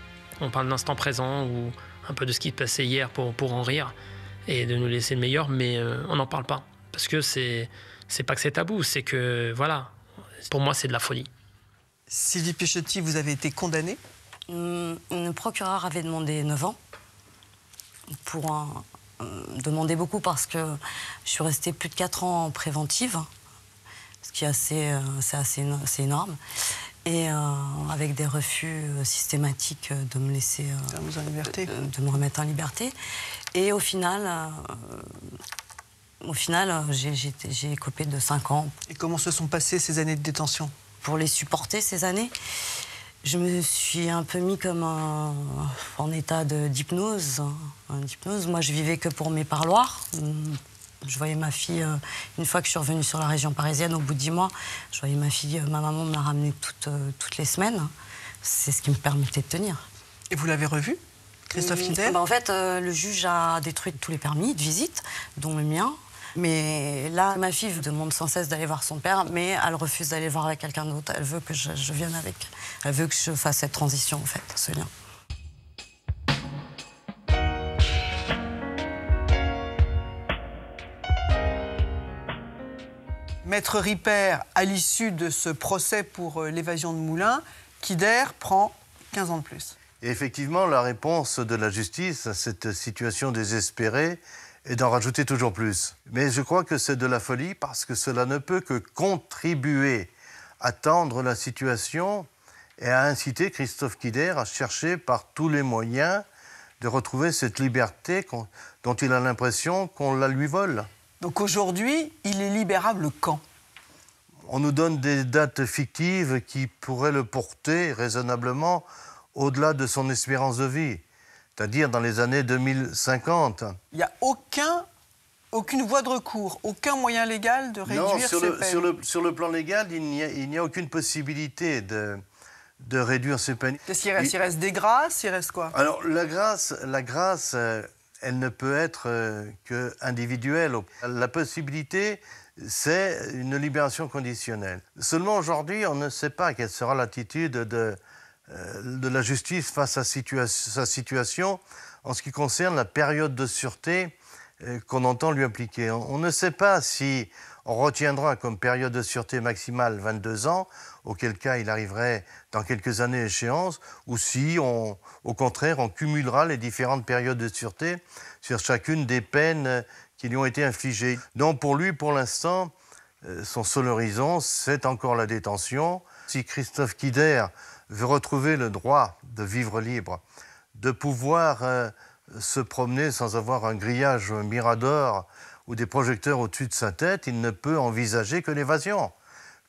On parle de l'instant présent ou un peu de ce qui passait hier pour en rire et de nous laisser le meilleur, mais on n'en parle pas. Parce que c'est pas que c'est tabou, c'est que, voilà, pour moi, c'est de la folie. Sylvie Pichetti, vous avez été condamnée? Le procureur avait demandé 9 ans pour demander beaucoup parce que je suis restée plus de 4 ans en préventive, ce qui est assez énorme, et avec des refus systématiques de me laisser de me remettre en liberté. Et au final j'ai écopé de 5 ans. Et comment se sont passées ces années de détention? Pour les supporter, ces années, je me suis un peu mis comme en état d'hypnose. Moi, je vivais que pour mes parloirs. Je voyais ma fille, une fois que je suis revenue sur la région parisienne, au bout de 10 mois, je voyais ma fille, ma maman me la ramenait toutes les semaines. C'est ce qui me permettait de tenir. Et vous l'avez revu, Christophe Kider? En fait, le juge a détruit tous les permis de visite, dont le mien. Mais là, ma fille demande sans cesse d'aller voir son père, mais elle refuse d'aller voir avec quelqu'un d'autre. Elle veut que je vienne avec. Elle veut que je fasse cette transition, en fait, ce lien. Maître Ripper, à l'issue de ce procès pour l'évasion de Moulins, Kider prend 15 ans de plus. Et effectivement, la réponse de la justice à cette situation désespérée est d'en rajouter toujours plus. Mais je crois que c'est de la folie parce que cela ne peut que contribuer à tendre la situation et à inciter Christophe Kider à chercher par tous les moyens de retrouver cette liberté dont il a l'impression qu'on la lui vole. Donc aujourd'hui, il est libérable quand? On nous donne des dates fictives qui pourraient le porter raisonnablement au-delà de son espérance de vie, c'est-à-dire dans les années 2050. Il n'y a aucune voie de recours, aucun moyen légal de réduire ces peines? Sur le plan légal, il n'y a aucune possibilité de réduire ces peines. Qu'est-ce qu'il reste? Il reste des grâces? Il reste quoi? Alors, la grâce, elle ne peut être qu'individuelle. La possibilité, c'est une libération conditionnelle. Seulement aujourd'hui, on ne sait pas quelle sera l'attitude de la justice face à sa situation en ce qui concerne la période de sûreté qu'on entend lui appliquer. On ne sait pas si on retiendra comme période de sûreté maximale 22 ans, auquel cas il arriverait dans quelques années échéance, ou si, au contraire, on cumulera les différentes périodes de sûreté sur chacune des peines qui lui ont été infligées. Donc pour lui, pour l'instant, son seul horizon, c'est encore la détention. Si Christophe Kider veut retrouver le droit de vivre libre, de pouvoir se promener sans avoir un grillage Mirador ou des projecteurs au-dessus de sa tête, il ne peut envisager que l'évasion,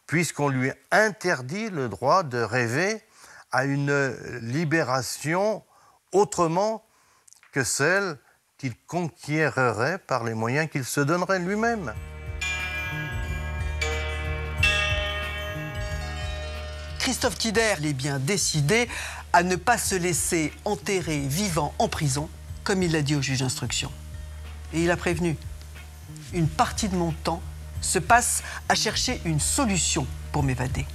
puisqu'on lui interdit le droit de rêver à une libération autrement que celle qu'il conquérerait par les moyens qu'il se donnerait lui-même. Christophe Kider est bien décidé à ne pas se laisser enterrer vivant en prison, comme il l'a dit au juge d'instruction. Et il a prévenu, une partie de mon temps se passe à chercher une solution pour m'évader.